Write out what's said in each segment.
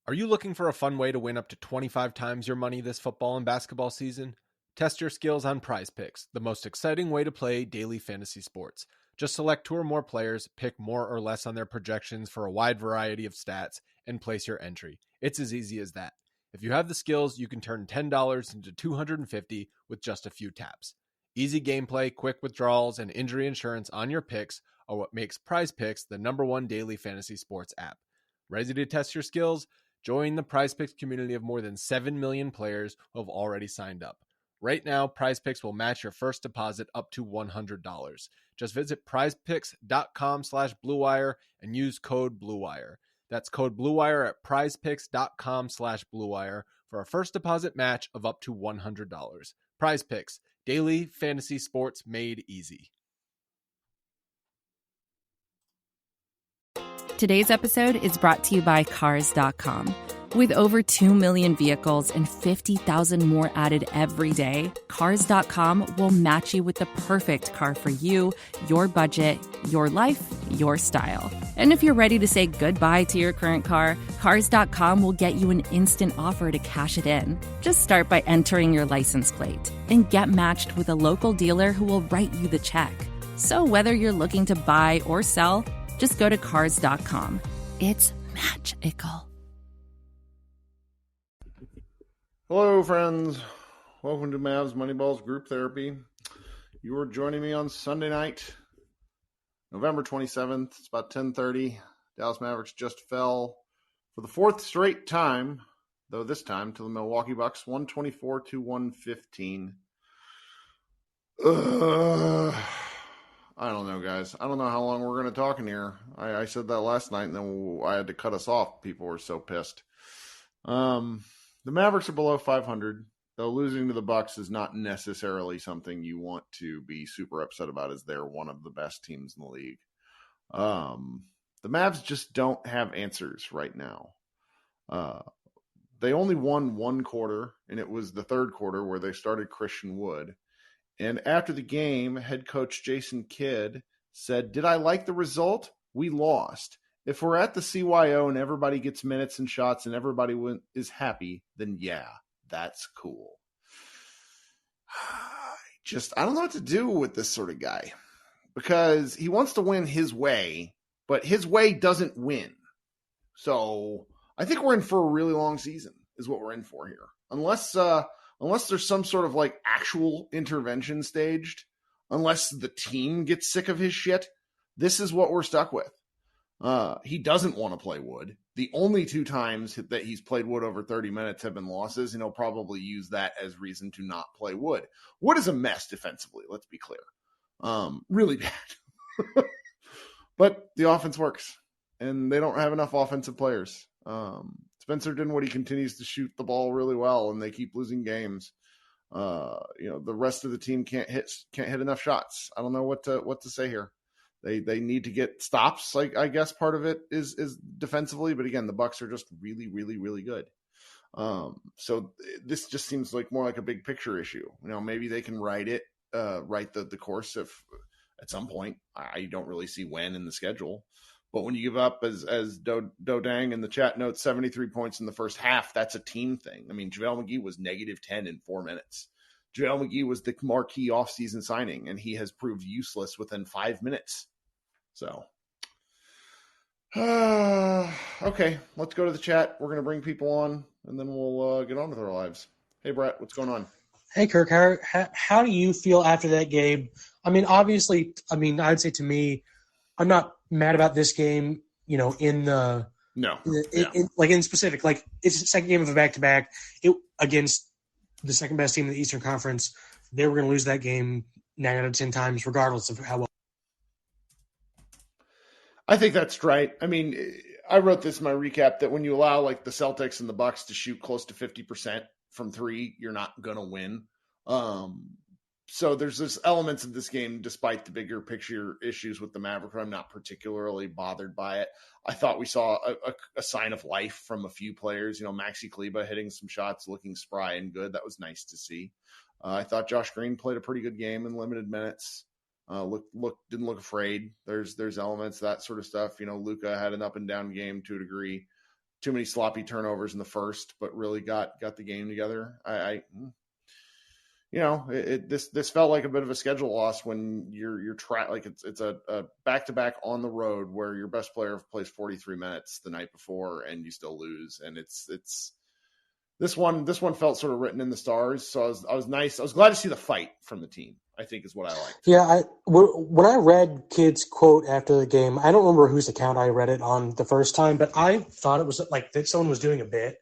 Are you looking for a fun way to win up to 25 times your money this football and basketball season? Test your skills on Prize Picks, the most exciting way to play daily fantasy sports. Just select 2 or more players, pick more or less on their projections for a wide variety of stats, and place your entry. It's as easy as that. If you have the skills, you can turn $10 into $250 with just a few taps. Easy gameplay, quick withdrawals, and injury insurance on your picks are what makes Prize Picks the #1 daily fantasy sports app. Ready to test your skills? Join the Prize Picks community of more than 7 million players who have already signed up. Right now, Prize Picks will match your first deposit up to $100. Just visit prizepicks.com/bluewire and use code BLUEWIRE. That's code BLUEWIRE at prizepicks.com/bluewire for a first deposit match of up to $100. Prize Picks, daily fantasy sports made easy. Today's episode is brought to you by Cars.com. With over 2 million vehicles and 50,000 more added every day, Cars.com will match you with the perfect car for you, your budget, your life, your style. And if you're ready to say goodbye to your current car, Cars.com will get you an instant offer to cash it in. Just start by entering your license plate and get matched with a local dealer who will write you the check. So whether you're looking to buy or sell, just go to Cars.com. It's magical. Hello, friends. Welcome to Mavs Moneyball's Group Therapy. You are joining me on Sunday night, November 27th. It's about 10:30. Dallas Mavericks just fell for the 4th straight time, though this time to the Milwaukee Bucks, 124-115. I don't know, guys. I don't know how long we're going to talk in here. I said that last night, and then I had to cut us off. People were so pissed. The Mavericks are below 500, though losing to the Bucks is not necessarily something you want to be super upset about, as they're one of the best teams in the league. The Mavs just don't have answers right now. They only won one quarter, and it was the third quarter where they started Christian Wood. And after the game, head coach Jason Kidd said, "Did I like the result? We lost. If we're at the CYO and everybody gets minutes and shots and everybody is happy, then yeah, that's cool." I don't know what to do with this sort of guy, because he wants to win his way, but his way doesn't win. So I think we're in for a really long season is what we're in for here. Unless there's some sort of like actual intervention staged, unless the team gets sick of his shit, this is what we're stuck with. He doesn't want to play Wood. The only 2 times that he's played Wood over 30 minutes have been losses, and he'll probably use that as reason to not play Wood. Wood is a mess defensively, let's be clear. Really bad. But the offense works, and they don't have enough offensive players. Spencer Dinwiddie continues to shoot the ball really well, and they keep losing games. The rest of the team can't hit enough shots. I don't know what to say here. They need to get stops. Like, I guess part of it is defensively, but again, the Bucks are just really, really, really good. So this just seems like more like a big picture issue. Maybe they can write the course if at some point. I don't really see when in the schedule. But when you give up, as Dodang in the chat notes, 73 points in the first half, that's a team thing. I mean, JaVale McGee was -10 in 4 minutes. JaVale McGee was the marquee offseason signing, and he has proved useless within 5 minutes. So, okay, let's go to the chat. We're going to bring people on, and then we'll get on with our lives. Hey, Brett, what's going on? Hey, Kirk, how do you feel after that game? I mean, obviously, I'd say to me, I'm not mad about this game, in specific. Like, it's the second game of a back-to-back against the second best team in the Eastern Conference. They were going to lose that game 9 out of 10 times, regardless of how well. I think that's right. I mean, I wrote this in my recap that when you allow like the Celtics and the Bucks to shoot close to 50% from 3, you're not going to win. So there's this elements of this game, despite the bigger picture issues with the Mavericks, I'm not particularly bothered by it. I thought we saw a sign of life from a few players. Maxi Kleba hitting some shots, looking spry and good. That was nice to see. I thought Josh Green played a pretty good game in limited minutes. Didn't look afraid. There's elements, that sort of stuff. Luka had an up and down game to a degree. too many sloppy turnovers in the first, but really got the game together. This felt like a bit of a schedule loss when you're like it's a back-to-back on the road where your best player plays 43 minutes the night before and you still lose. And it's this one felt sort of written in the stars. So I was glad to see the fight from the team, I think is what I liked. Yeah. When I read Kidd's quote after the game, I don't remember whose account I read it on the first time, but I thought it was like that someone was doing a bit.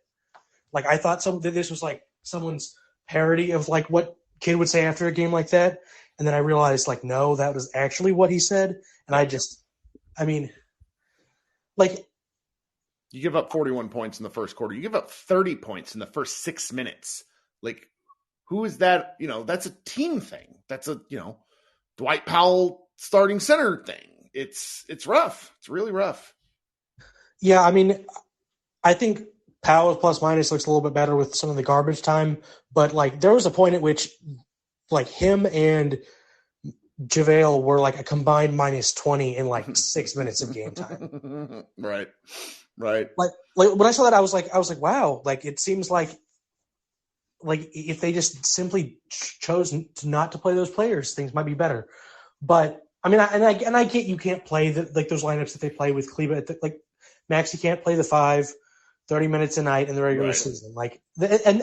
Like I thought this was like someone's parody of like what Kidd would say after a game like that. And then I realized like, no, that was actually what he said. And you give up 41 points in the first quarter. You give up 30 points in the first 6 minutes. Like, who is that? That's a team thing. That's a, Dwight Powell starting center thing. It's rough. It's really rough. Yeah, I think Powell's plus minus looks a little bit better with some of the garbage time. But, like, there was a point at which, like, him and JaVale were, like, a combined minus 20 in, like, 6 minutes of game time. Right. Like when I saw that, I was like, wow. Like, it seems like if they just simply chose not to play those players, things might be better. But I get you can't play those lineups that they play with Cleveland. Like Maxey can't play the 5, 30 minutes a night in the regular season. Like, and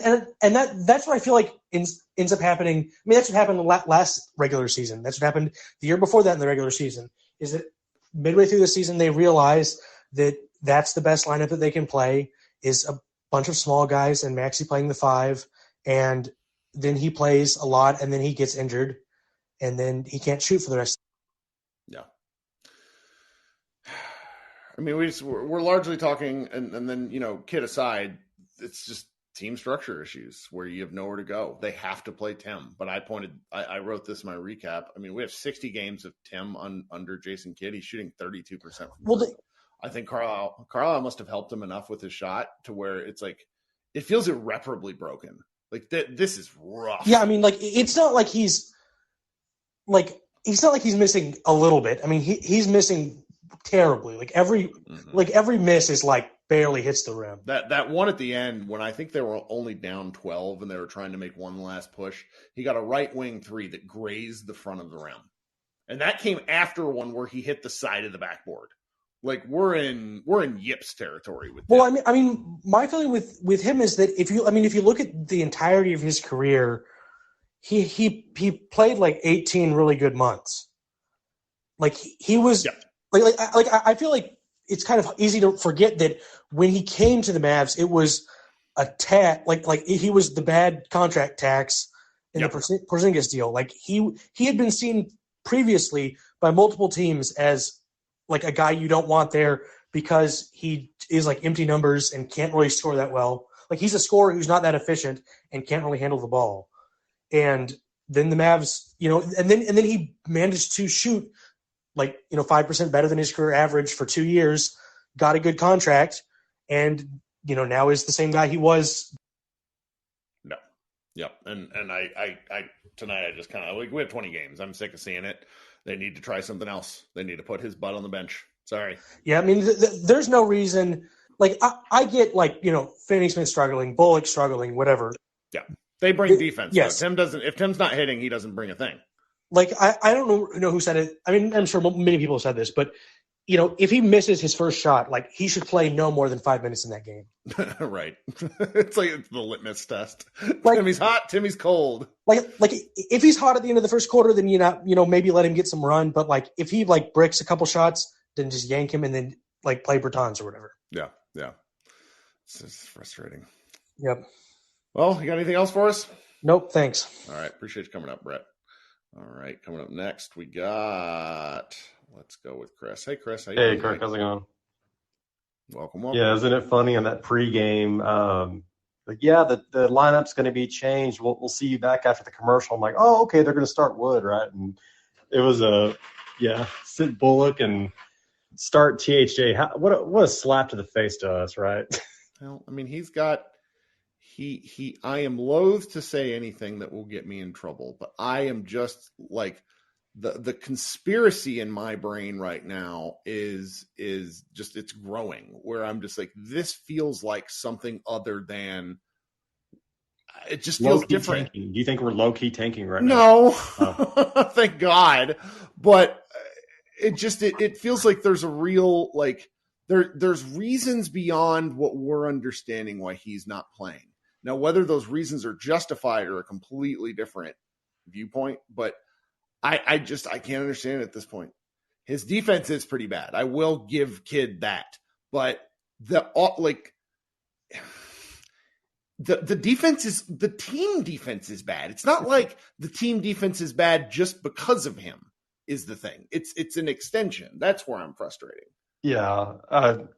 that's what I feel like ends up happening. That's what happened last regular season. That's what happened the year before that in the regular season. Is that midway through the season they realized that that's the best lineup that they can play is a bunch of small guys and Maxey playing the 5, and then he plays a lot and then he gets injured and then he can't shoot for the rest. Yeah. We're largely talking, and then, Kidd aside, it's just team structure issues where you have nowhere to go. They have to play Tim. But I wrote this in my recap. We have 60 games of Tim under Jason Kidd. He's shooting 32%. I think Carlisle must have helped him enough with his shot to where it's like, it feels irreparably broken. Like this is rough. Yeah. It's not like he's missing a little bit. He's missing terribly. Like every miss is like barely hits the rim. That one at the end when I think they were only down 12 and they were trying to make one last push, he got a right wing 3 that grazed the front of the rim. And that came after one where he hit the side of the backboard. Like we're in Yips territory with that. Well, my feeling with him is that if you look at the entirety of his career, he played like 18 really good months. Like he was I feel like it's kind of easy to forget that when he came to the Mavs, it was a like he was the bad contract tax in the Porzingis deal. Like he had been seen previously by multiple teams as like a guy you don't want there because he is like empty numbers and can't really score that well. Like he's a scorer who's not that efficient and can't really handle the ball. And then the Mavs, and then he managed to shoot 5% better than his career average for 2 years, got a good contract, and now is the same guy he was. No. Yep. And I tonight I just kind of we have 20 games. I'm sick of seeing it. They need to try something else. They need to put his butt on the bench. Sorry. Yeah, there's no reason. Like, I get, Finney-Smith struggling, Bullock struggling, whatever. Yeah. They bring defense. Yes. If Tim's not hitting, he doesn't bring a thing. Like, I don't know who said it. I'm sure many people have said this, but, if he misses his first shot, like, he should play no more than 5 minutes in that game. Right. It's the litmus test. Like, Timmy's hot, Timmy's cold. Like if he's hot at the end of the first quarter, then maybe let him get some run. But like if he bricks a couple shots, then just yank him and then play Bertans or whatever. Yeah. It's just frustrating. Yep. Well, you got anything else for us? Nope. Thanks. All right. Appreciate you coming up, Brett. All right. Coming up next, we got. Let's go with Chris. Hey, Chris. How you doing? Hey, Kirk. How's it going? Welcome. Yeah, isn't it funny in that pregame? The lineup's going to be changed. We'll see you back after the commercial. I'm like, oh, okay, they're going to start Wood, right? And it was sit Bullock and start THJ. What a slap to the face to us, right? Well, he's got I am loath to say anything that will get me in trouble, but I am just like the conspiracy in my brain right now is just, it's growing, where I'm just like, this feels like something other than, it just feels different. Tanking. Do you think we're low key tanking right now? No, thank God. But it feels like there's a real, like, there's reasons beyond what we're understanding why he's not playing. Now, whether those reasons are justified or a completely different viewpoint, but I can't understand it at this point. His defense is pretty bad. I will give Kidd that, but the defense is, the team defense is bad. It's not like the team defense is bad just because of him is the thing. It's an extension. That's where I'm frustrated. Yeah. I'm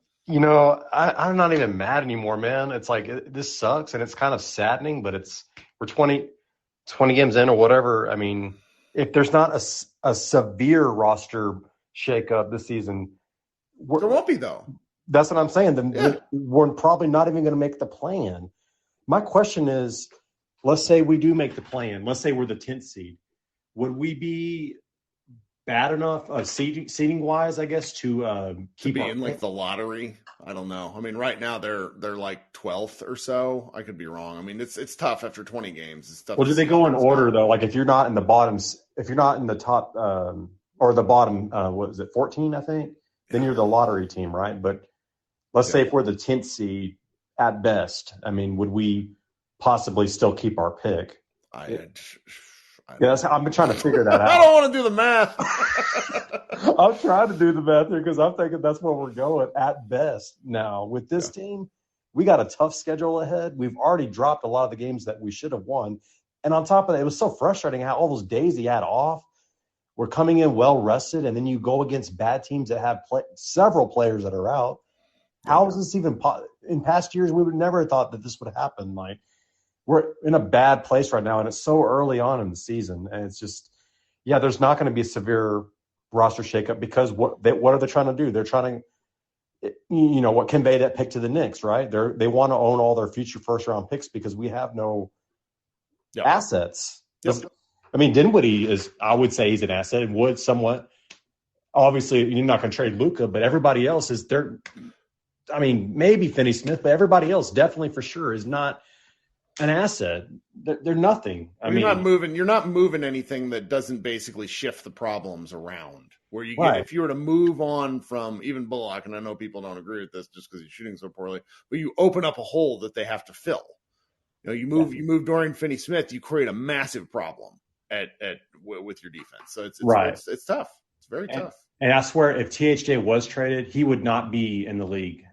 not even mad anymore, man. It's like, this sucks and it's kind of saddening, but we're 20 games in or whatever. I mean, if there's not a severe roster shakeup this season, there won't be, though. That's what I'm saying. Then we're probably not even going to make the plan. My question is, let's say we do make the plan. Let's say we're the 10th seed. Would we be bad enough seeding wise, I guess, to keep be in like the lottery? I don't know. I mean, right now they're like 12th or so. I could be wrong. I mean, it's tough after 20 games. It's tough. Well, do they go in order though? Like if you're not in the bottoms, if you're not in the top or the bottom, what is it, 14? I think then you're the lottery team, right? But let's say if we're the 10th seed at best, I mean, would we possibly still keep our pick? Yes, I'm trying to figure that out. I don't want to do the math. I'm trying to do the math here because I'm thinking that's where we're going at best. Now, with this team, we got a tough schedule ahead. We've already dropped a lot of the games that we should have won. And on top of that, it was so frustrating how all those days he had off, we're coming in well rested, and then you go against bad teams that have several players that are out. How is this even in past years? We would never have thought that this would happen. Like, we're in a bad place right now, and it's so early on in the season. And it's just, there's not going to be a severe roster shakeup because what are they trying to do? They're trying to, convey that pick to the Knicks, right? They want to own all their future first-round picks because we have no assets. Yep. I mean, Dinwiddie I would say he's an asset and would somewhat. Obviously, you're not going to trade Luka, but everybody else is there. I mean, maybe Finney Smith, but everybody else definitely for sure is not an asset. They're nothing. You're not moving anything that doesn't basically shift the problems around. Where you get, if you were to move on from even Bullock, and I know people don't agree with this just because he's shooting so poorly, but you open up a hole that they have to fill. You move Dorian Finney-Smith, you create a massive problem with your defense. So it's tough. It's very tough. And I swear, if THJ was traded, he would not be in the league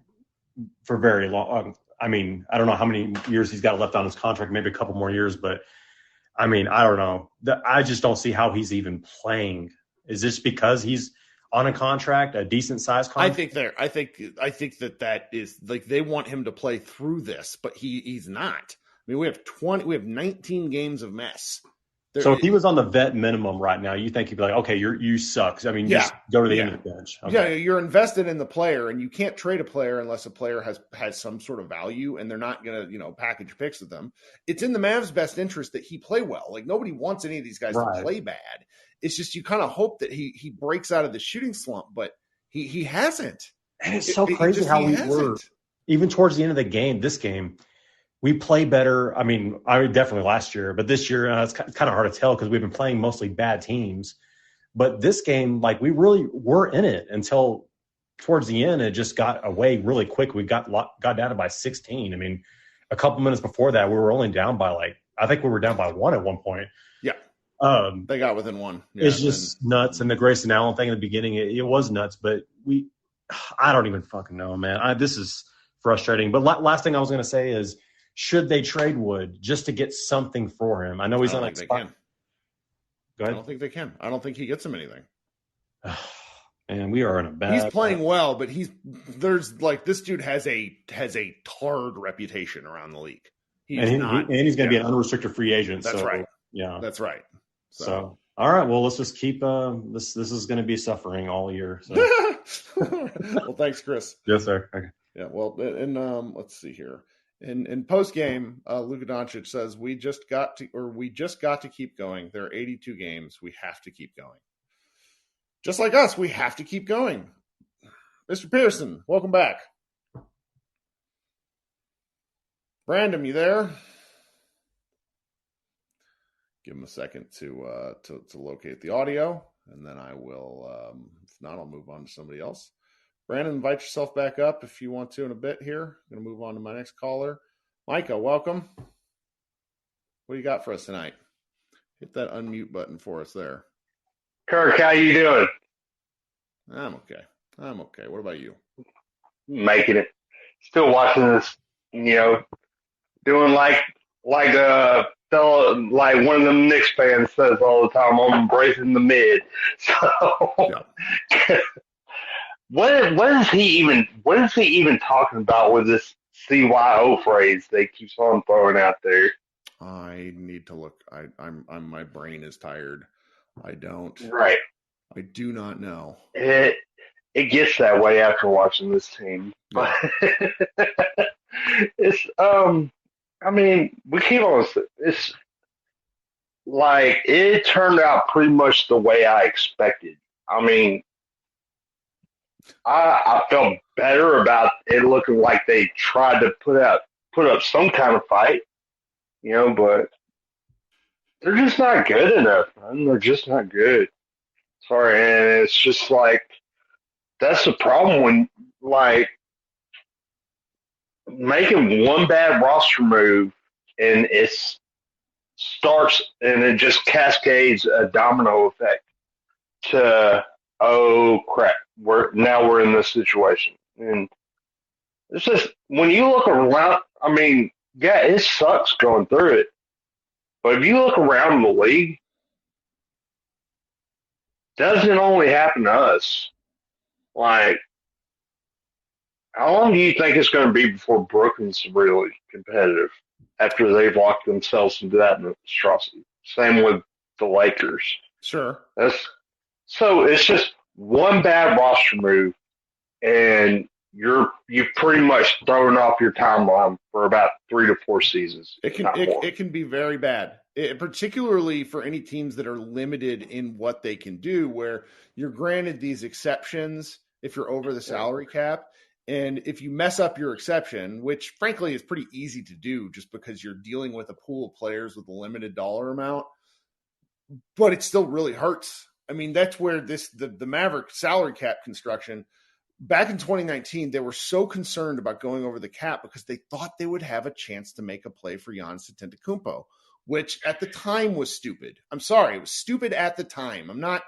for very long. I mean, I don't know how many years he's got left on his contract, maybe a couple more years, but I mean, I don't know. I just don't see how he's even playing. Is this because he's on a contract, a decent sized contract? I think that is like they want him to play through this, but he's not. I mean, we have 19 games of mess. So if he was on the vet minimum right now, you think he'd be like, okay, you suck. I mean, just go to the end of the bench. Okay. Yeah, you're invested in the player, and you can't trade a player unless a player has some sort of value, and they're not going to package picks with them. It's in the Mavs' best interest that he play well. Like nobody wants any of these guys to play bad. It's just you kind of hope that he breaks out of the shooting slump, but he hasn't. And it's so crazy how we were even towards the end of the game. This game. We play better. I mean, I definitely last year, but this year it's kind of hard to tell because we've been playing mostly bad teams. But this game, like we really were in it until towards the end. It just got away really quick. We got down to by 16. I mean, a couple minutes before that, we were only down by I think we were down by 1 at one point. Yeah. They got within 1. Yeah, it's just nuts. And the Grayson Allen thing in the beginning, it was nuts. But I don't even fucking know, man. This is frustrating. But last thing I was going to say is, should they trade Wood just to get something for him? I know he's on they can. Go ahead. I don't think they can. I don't think he gets him anything. Man, we are in a bad. He's playing well, but this dude has a tarred reputation around the league. He's going to be an unrestricted free agent. That's right. Yeah, that's right. So all right, well, let's just keep this. This is going to be suffering all year. So. Well, thanks, Chris. Yes, sir. Okay. Yeah. Well, and let's see here. In post game, Luka Doncic says, "We just got to keep going. There are 82 games. We have to keep going." Just like us, we have to keep going. Mr. Pearson, welcome back. Brandon, you there? Give him a second to locate the audio, and then I will. If not, I'll move on to somebody else. Brandon, invite yourself back up if you want to in a bit here. I'm going to move on to my next caller. Micah, welcome. What do you got for us tonight? Hit that unmute button for us there. Kirk, how you doing? I'm okay. What about you? Making it. Still watching this, doing like a fellow, like one of them Knicks fans says all the time, I'm embracing the mid. So Yeah. what is he even talking about with this CYO phrase they keeps on throwing out there? I need to look. I'm my brain is tired. I do not know. It gets that way after watching this team. But it's I mean, we keep on. It's like it turned out pretty much the way I expected. I mean, I felt better about it looking like they tried to put up some kind of fight, but they're just not good enough, man. They're just not good. Sorry, and it's just like that's the problem when like making one bad roster move and it starts and it just cascades a domino effect to oh crap, we're in this situation. And it's just when you look around, I mean, yeah, it sucks going through it. But if you look around the league, doesn't only happen to us. Like, how long do you think it's going to be before Brooklyn's really competitive after they've locked themselves into that monstrosity? Same with the Lakers. Sure. So it's just one bad roster move, and you've pretty much thrown off your timeline for about 3 to 4 seasons. It can be very bad, particularly for any teams that are limited in what they can do, where you're granted these exceptions if you're over the salary cap. And if you mess up your exception, which frankly is pretty easy to do just because you're dealing with a pool of players with a limited dollar amount, but it still really hurts. I mean, that's where the Maverick salary cap construction back in 2019, they were so concerned about going over the cap because they thought they would have a chance to make a play for Giannis Antetokounmpo, which at the time was stupid. I'm sorry, it was stupid at the time. I'm not.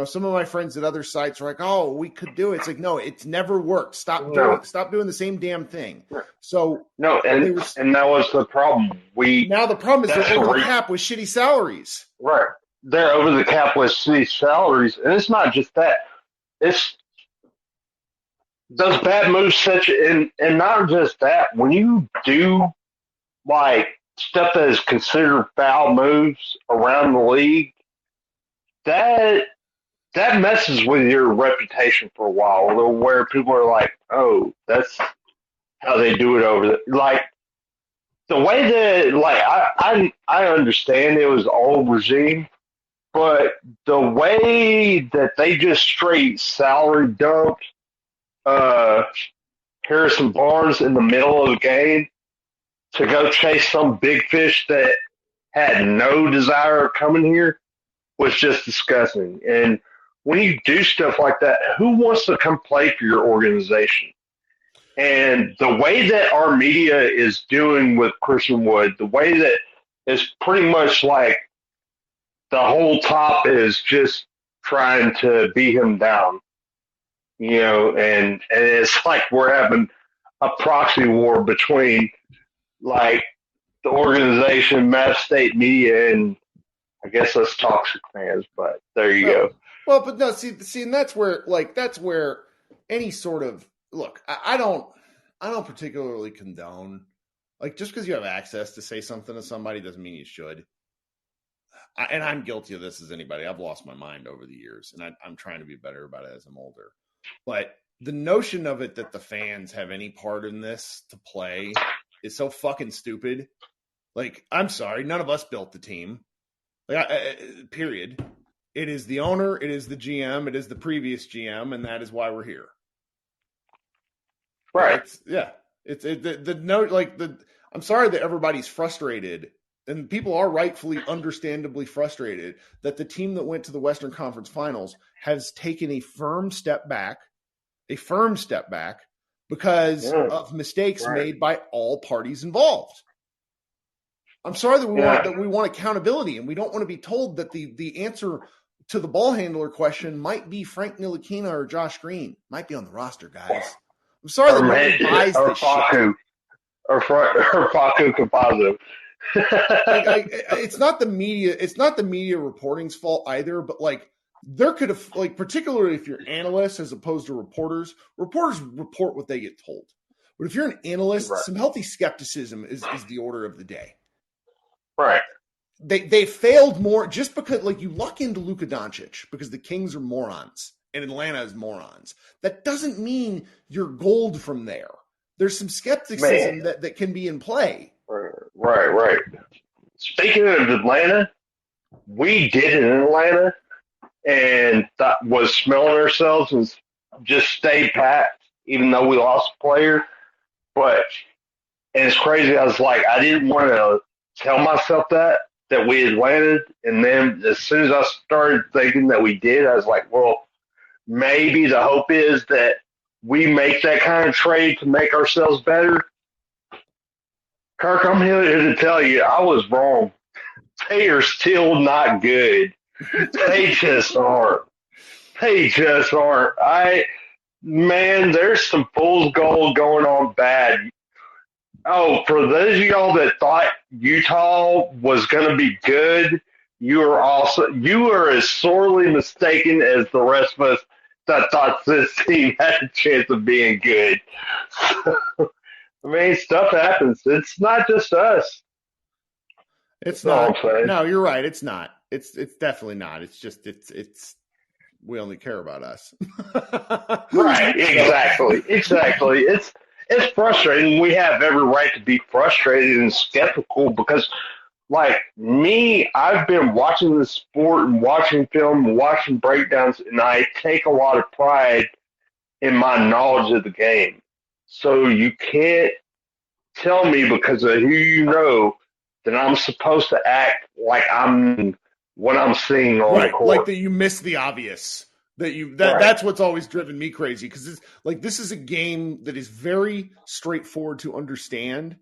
Some of my friends at other sites are like, "Oh, we could do it." It's like, no, it's never worked. Stop doing the same damn thing. So no, and that was the problem. Now the problem is they're over the cap with shitty salaries. Right, they're over the cap with shitty salaries, and it's not just that. It's those bad moves, and not just that. When you do like stuff that is considered foul moves around the league, that messes with your reputation for a while, where people are like, oh, that's how they do it over there. Like, the way that, like, I understand it was the old regime, but the way that they just straight salary dumped Harrison Barnes in the middle of the game to go chase some big fish that had no desire of coming here was just disgusting. And when you do stuff like that, who wants to come play for your organization? And the way that our media is doing with Christian Wood, the way that it's pretty much like the whole top is just trying to beat him down, and it's like we're having a proxy war between like the organization, Mass State media, and I guess us toxic fans, but there you go. Well, but no, see, and that's where any sort of look. I don't particularly condone, like, just because you have access to say something to somebody doesn't mean you should. And I'm guilty of this as anybody. I've lost my mind over the years, and I'm trying to be better about it as I'm older. But the notion of it that the fans have any part in this to play is so fucking stupid. Like, I'm sorry, none of us built the team. Like, period. It is the owner, it is the GM, it is the previous GM, and that is why we're here. Right. I'm sorry that everybody's frustrated, and people are rightfully, understandably frustrated that the team that went to the Western Conference Finals has taken a firm step back because of mistakes made by all parties involved. I'm sorry that we want accountability, and we don't want to be told that the answer to the ball handler question might be Frank Ntilikina or Josh Green. Might be on the roster, guys. I'm sorry that nobody buys this shit. Or Facu Campazzo. It's not the media. It's not the media reporting's fault either. But like, there could have, like, particularly if you're analysts as opposed to reporters report what they get told. But if you're an analyst, some healthy skepticism is the order of the day. Right. They failed more just because, like, you luck into Luka Doncic because the Kings are morons and Atlanta is morons. That doesn't mean you're gold from there. There's some skepticism that can be in play. Right. Speaking of Atlanta, we did it in Atlanta and was smelling ourselves and just stayed pat, even though we lost a player. And it's crazy. I was like, I didn't want to tell myself that we had landed. And then as soon as I started thinking that we did, I was like, well, maybe the hope is that we make that kind of trade to make ourselves better. Kirk, I'm here to tell you, I was wrong. They are still not good. They just aren't. There's some fool's gold going on bad. Oh, for those of y'all that thought Utah was going to be good, you are as sorely mistaken as the rest of us that thought this team had a chance of being good. I mean, stuff happens. It's not just us. It's not. No, you're right. It's not. It's definitely not. It's just it's we only care about us. Right. Exactly. It's frustrating. We have every right to be frustrated and skeptical because, like me, I've been watching the sport and watching film and watching breakdowns, and I take a lot of pride in my knowledge of the game. So you can't tell me because of who you know that I'm supposed to act like I'm what I'm seeing on the court. Like that you missed the obvious. That's what's always driven me crazy because it's like this is a game that is very straightforward to understand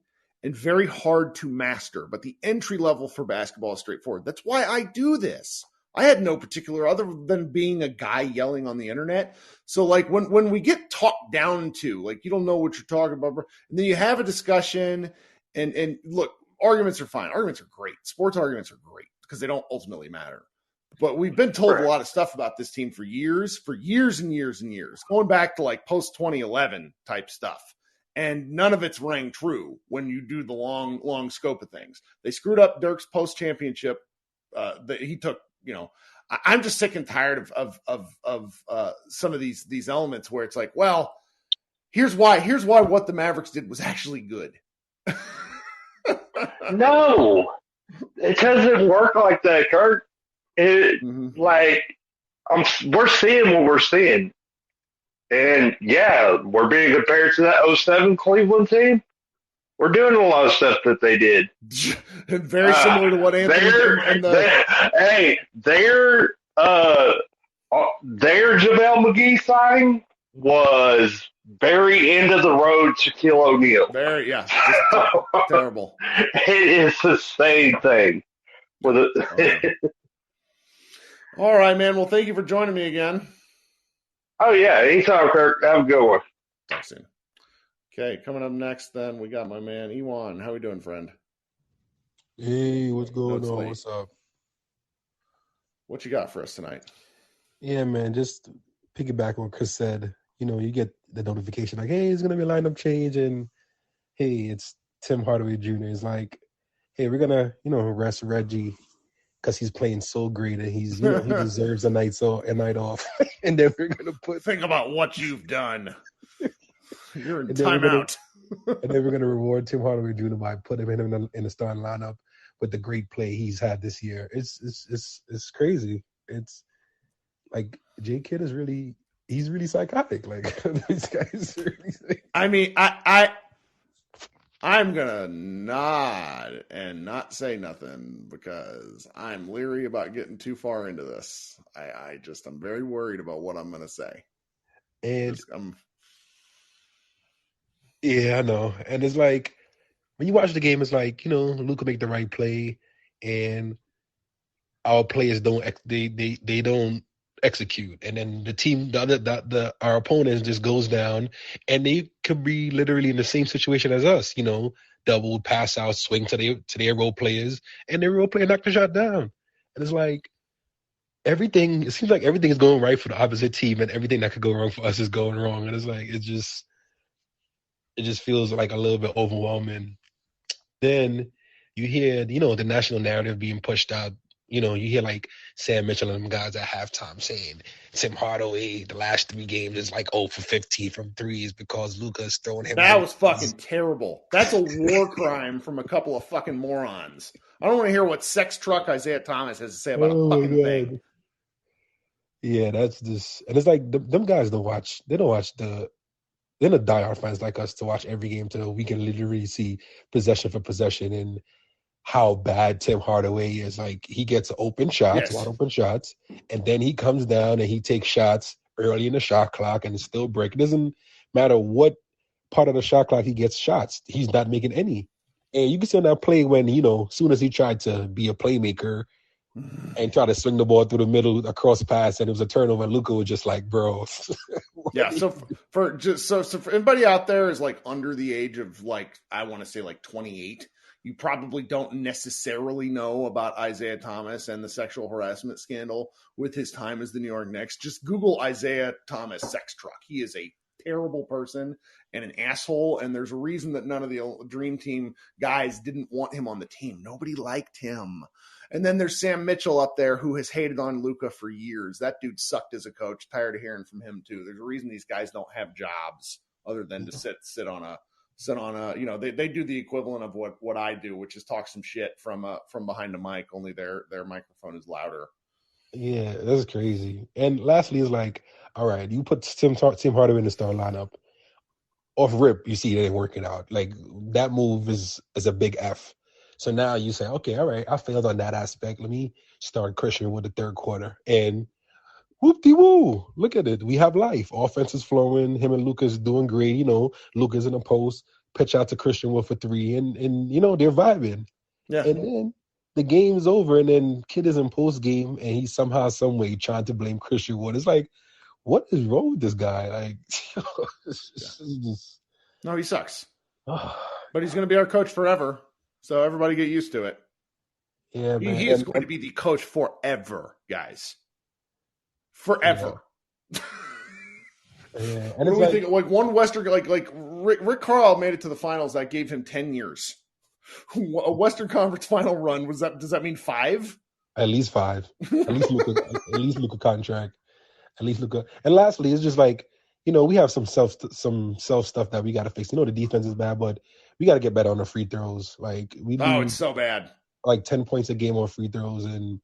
and very hard to master. But the entry level for basketball is straightforward. That's why I do this. I had no particular other than being a guy yelling on the internet. So like when we get talked down to, like, you don't know what you're talking about, and then you have a discussion and look, arguments are fine. Arguments are great. Sports arguments are great because they don't ultimately matter. But we've been told a lot of stuff about this team for years and years, going back to like post 2011 type stuff. And none of it's rang true when you do the long scope of things. They screwed up Dirk's post championship that he took. You know, I'm just sick and tired of some of these elements where it's like, well, here's why what the Mavericks did was actually good. No, it doesn't work like that, Kirk. Like, we're seeing what we're seeing. And, yeah, we're being compared to that 07 Cleveland team. We're doing a lot of stuff that they did. Very similar to what Anthony their JaVale McGee signing was very end of the road Shaquille O'Neal. Terrible. It is the same thing. All right, man. Well, thank you for joining me again. Oh, yeah. Anytime, Kirk. Have a good one. Talk soon. Okay, coming up next, then, we got my man, Ewan. How we doing, friend? Hey, what's going on? What's up? What you got for us tonight? Yeah, man, just piggyback on what Chris said. You know, you get the notification like, hey, it's going to be a lineup change, and, hey, it's Tim Hardaway Jr. It's like, hey, we're going to, rest Reggie because he's playing so great and he deserves a night off. And then we're going to think about what you've done. You're in timeout. And then we're going to reward Tim Hardaway Jr. by putting him in the starting lineup with the great play he's had this year. It's crazy. It's like J Kidd is he's really psychotic. Like these guys really. I mean, I'm gonna nod and not say nothing because I'm leery about getting too far into this. I'm very worried about what I'm gonna say. And yeah, I know. And it's like when you watch the game, it's like, Luka make the right play, and our players don't they don't execute, and then the team, our opponent just goes down, and they could be literally in the same situation as us, double pass out, swing to their role players, and their role player knocked the shot down, and it's like it seems like everything is going right for the opposite team, and everything that could go wrong for us is going wrong, and it's like it just feels like a little bit overwhelming. Then you hear, the national narrative being pushed out. You hear like Sam Mitchell and them guys at halftime saying Tim Hardaway, the last 3 games is like 0 for 15 from threes because Luka's throwing him. That was fucking terrible. That's a war crime from a couple of fucking morons. I don't want to hear what sex truck Isaiah Thomas has to say about a fucking thing. Yeah, that's just, and it's like them guys don't watch. They're not diehard fans like us to watch every game so we can literally see possession for possession and how bad Tim Hardaway is. Like, he gets open shots, wide open shots, and then he comes down and he takes shots early in the shot clock and it's still break. It doesn't matter what part of the shot clock he gets shots. He's not making any. And you can see on that play when, as soon as he tried to be a playmaker and try to swing the ball through the middle, across pass, and it was a turnover, and Luka was just like, bro. Yeah, so for anybody out there is like under the age of like, I want to say like 28, you probably don't necessarily know about Isaiah Thomas and the sexual harassment scandal with his time as the New York Knicks. Just Google Isaiah Thomas sex truck. He is a terrible person and an asshole, and there's a reason that none of the Dream Team guys didn't want him on the team. Nobody liked him. And then there's Sam Mitchell up there who has hated on Luka for years. That dude sucked as a coach. Tired of hearing from him too. There's a reason these guys don't have jobs other than to sit on a they do the equivalent of what I do, which is talk some shit from behind a mic, only their microphone is louder. Yeah, that's crazy. And lastly is like, all right, you put Tim Hardaway in the star lineup. Off rip, you see it ain't working out. Like, that move is a big F. So now you say, okay, all right, I failed on that aspect. Let me start Christian with the third quarter. And whoop-de-woo, look at it. We have life. Offense is flowing. Him and Luka's doing great. Luka's in the post, pitch out to Christian Wood for 3, and they're vibing. Yeah. And then the game's over, and then Kid is in post game, and he's somehow, some way trying to blame Christian Wood. It's like, what is wrong with this guy? Like, no, he sucks. But he's going to be our coach forever. So everybody get used to it. Yeah, man. He is going to be the coach forever, guys. Forever. Yeah. And what do we think? Like one Western, like Rick Carlisle made it to the finals. That gave him 10 years. A Western Conference final run does that mean 5? At least 5. At least Luka contract. At least Luka. And lastly, it's just like, we have some self stuff that we got to fix. The defense is bad, but we got to get better on the free throws. Like, it's so bad. Like 10 points a game on free throws, and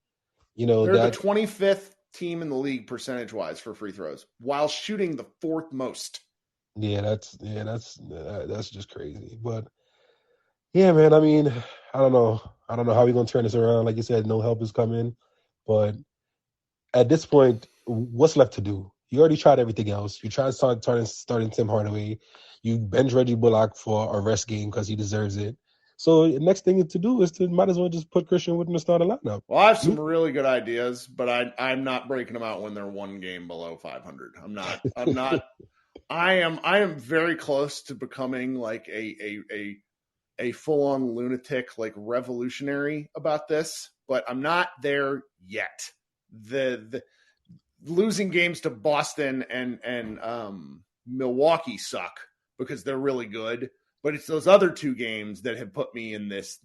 they're the 25th team in the league percentage wise for free throws, while shooting the 4th most. Yeah, that's just crazy. But yeah, man. I mean, I don't know how we're gonna turn this around. Like you said, no help is coming, but at this point, what's left to do? You already tried everything else. You tried starting Tim Hardaway. You bench Reggie Bullock for a rest game because he deserves it. So the next thing to do is might as well just put Christian Wood in the starting lineup. Well, I have some really good ideas, but I'm not breaking them out when they're one game below 500. I'm not. I am very close to becoming like a full-on lunatic, like revolutionary about this, but I'm not there yet. The losing games to Boston and Milwaukee suck because they're really good, but it's those other 2 games that have put me in this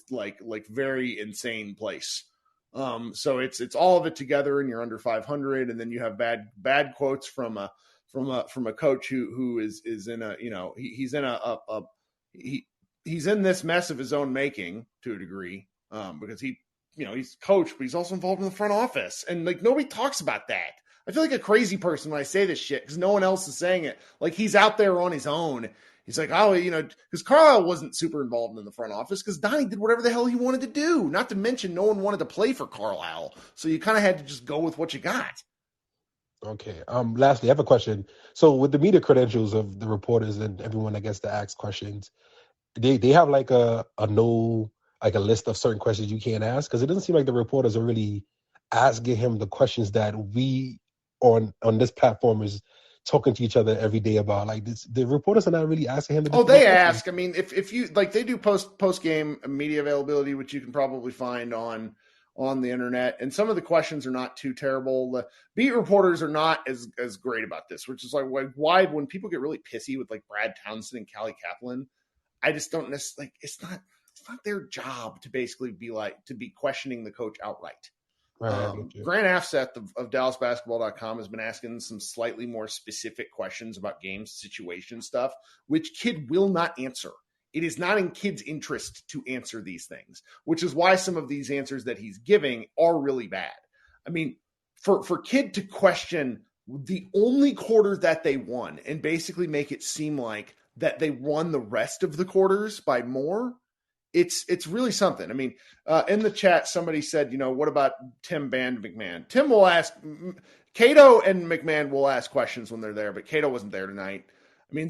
like very insane place. So it's all of it together, and you're under 500, and then you have bad quotes from a coach who is in a, he's in this mess of his own making to a degree, because he's coach, but he's also involved in the front office. And like nobody talks about that. I feel like a crazy person when I say this shit because no one else is saying it. Like he's out there on his own. He's like, oh, because Carlisle wasn't super involved in the front office because Donnie did whatever the hell he wanted to do. Not to mention no one wanted to play for Carlisle. So you kind of had to just go with what you got. Okay. Lastly, I have a question. So with the media credentials of the reporters and everyone that gets to ask questions, they have like a list of certain questions you can't ask? Because it doesn't seem like the reporters are really asking him the questions that we on this platform is talking to each other every day about. Like this, the reporters are not really asking him. They ask. I mean, if you like, they do post game media availability, which you can probably find on the internet. And some of the questions are not too terrible. The beat reporters are not as great about this, which is like why when people get really pissy with like Brad Townsend and Callie Kaplan, I just don't necessarily it's not their job to basically be questioning the coach outright. Right, Grant Afseth of DallasBasketball.com has been asking some slightly more specific questions about game situation stuff, which Kidd will not answer. It is not in Kidd's interest to answer these things, which is why some of these answers that he's giving are really bad. I mean, for Kidd to question the only quarter that they won and basically make it seem like that they won the rest of the quarters by more, it's really something. I mean, in the chat, somebody said, what about Tim Band McMahon? Tim will ask, Cato and McMahon will ask questions when they're there, but Cato wasn't there tonight. I mean,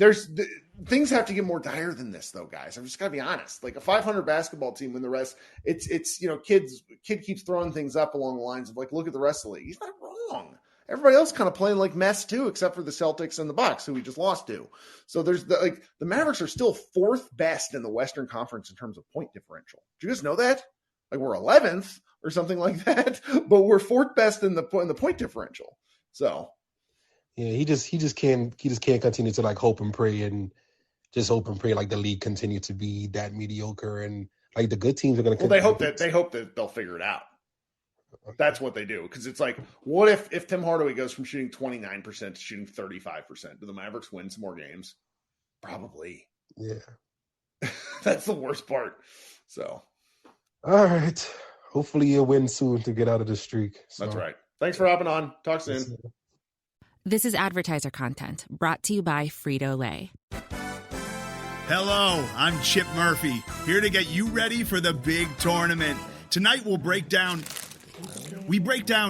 things have to get more dire than this, though, guys. I'm just got to be honest. Like a 500 basketball team, when the rest, it's Kidd keeps throwing things up along the lines of like, look at the rest of the league. He's not wrong. Everybody else kind of playing like mess too, except for the Celtics and the Bucks, who we just lost to. So there's the Mavericks are still fourth best in the Western Conference in terms of point differential. Do you guys know that? Like we're 11th or something like that, but we're fourth best in the point differential. So yeah, he just can't continue to like hope and pray like the league continue to be that mediocre and like the good teams are going to. Well, they hope that they'll figure it out. That's what they do. Because it's like, what if Tim Hardaway goes from shooting 29% to shooting 35%? Do the Mavericks win some more games? Probably. Yeah. That's the worst part. So. All right. Hopefully you'll win soon to get out of the streak. So. That's right. Thanks for hopping on. Talk soon. This is advertiser content brought to you by Frito-Lay. Hello, I'm Chip Murphy, here to get you ready for the big tournament. Tonight we'll break down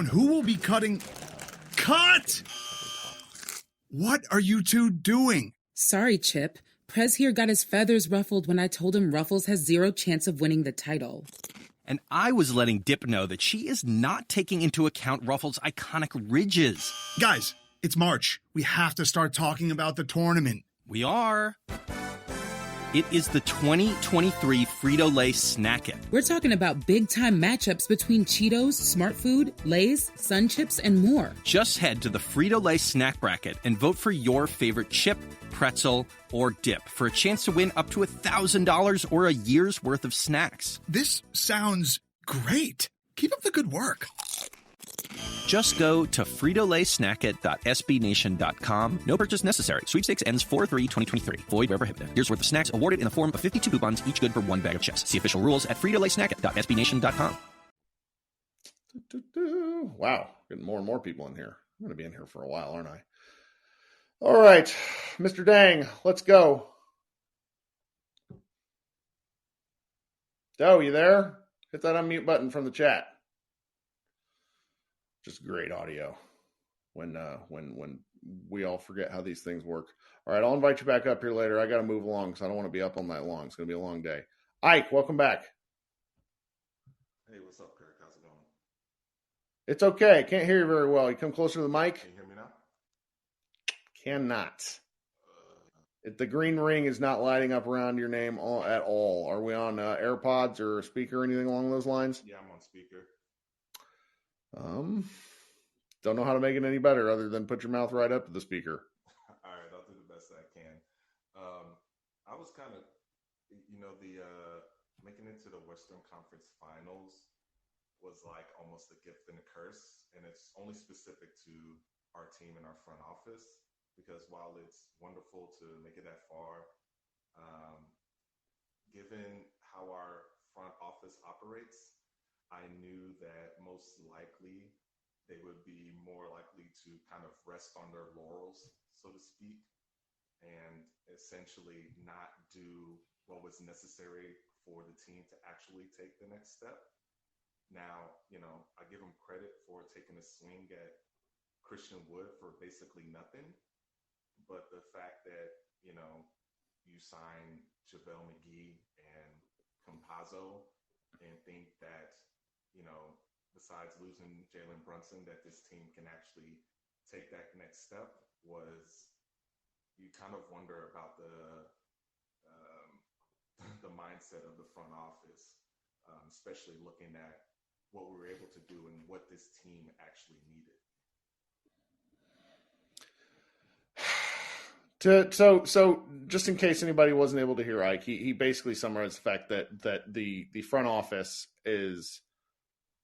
who will be cutting. Cut! What are you two doing? Sorry, Chip. Prez here got his feathers ruffled when I told him Ruffles has zero chance of winning the title. And I was letting Dip know that she is not taking into account Ruffles' iconic ridges. Guys, it's March. We have to start talking about the tournament. We are. It is the 2023 Frito-Lay Snack It. We're talking about big-time matchups between Cheetos, Smart Food, Lay's, Sun Chips, and more. Just head to the Frito-Lay Snack Bracket and vote for your favorite chip, pretzel, or dip for a chance to win up to $1,000 or a year's worth of snacks. This sounds great. Keep up the good work. Just go to fritolaysnackit.sbnation.com. No purchase necessary. Sweepstakes ends 4/3/2023. Void where prohibited. Here's worth of snacks awarded in the form of 52 coupons, each good for one bag of chips. See official rules at fritolaysnackit.sbnation.com. Wow, getting more and more people in here. I'm going to be in here for a while, aren't I? All right, Mr. Dang, let's go. Doe, you there? Hit that unmute button from the chat. Just great audio when we all forget how these things work. All right, I'll invite you back up here later. I got to move along because I don't want to be up all night long. It's going to be a long day. Ike, welcome back. Hey, what's up, Kirk? How's it going? It's okay. Can't hear you very well. You come closer to the mic. Can you hear me now? Cannot. The green ring is not lighting up around your name at all. Are we on AirPods or a speaker or anything along those lines? Yeah, I'm on speaker. Don't know how to make it any better other than put your mouth right up to the speaker. All right, I'll do the best I can. I was kind of, making it to the Western Conference Finals was like almost a gift and a curse, and it's only specific to our team and our front office because while it's wonderful to make it that far, given how our front office operates, I knew that most likely they would be more likely to kind of rest on their laurels, so to speak, and essentially not do what was necessary for the team to actually take the next step. Now, I give them credit for taking a swing at Christian Wood for basically nothing, but the fact that, you sign JaVale McGee and Campazzo and think that, besides losing Jalen Brunson, that this team can actually take that next step you kind of wonder about the mindset of the front office, especially looking at what we were able to do and what this team actually needed. So just in case anybody wasn't able to hear Ike, he basically summarized the fact that the front office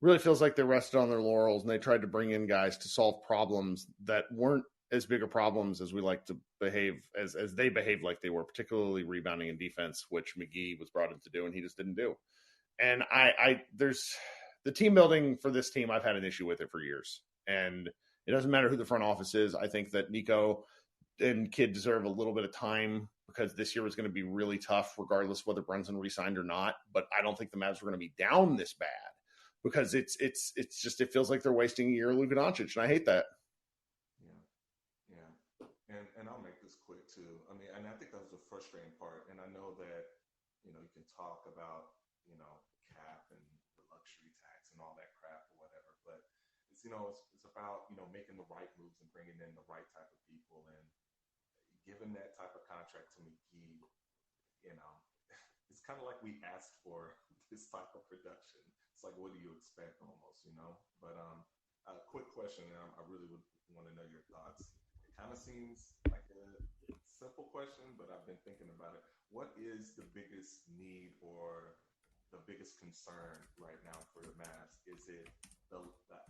really feels like they rested on their laurels and they tried to bring in guys to solve problems that weren't as big of problems as we like to behave as they behaved like they were, particularly rebounding and defense, which McGee was brought in to do and he just didn't do. And there's the team building for this team. I've had an issue with it for years, and it doesn't matter who the front office is. I think that Nico and Kidd deserve a little bit of time because this year was going to be really tough, regardless whether Brunson re-signed or not. But I don't think the Mavs were going to be down this bad because it's just, it feels like they're wasting a year of Luka Doncic, and I hate that. Yeah. And I'll make this quick too. I mean, and I think that was the frustrating part. And I know that, you can talk about, cap and the luxury tax and all that crap or whatever, but it's, it's about, making the right moves and bringing in the right type of people. And given that type of contract to McGee, it's kind of like we asked for this type of production. It's like, what do you expect almost, But a quick question, and I really would want to know your thoughts. It kind of seems like a simple question, but I've been thinking about it. What is the biggest need or the biggest concern right now for the Mavs? Is it the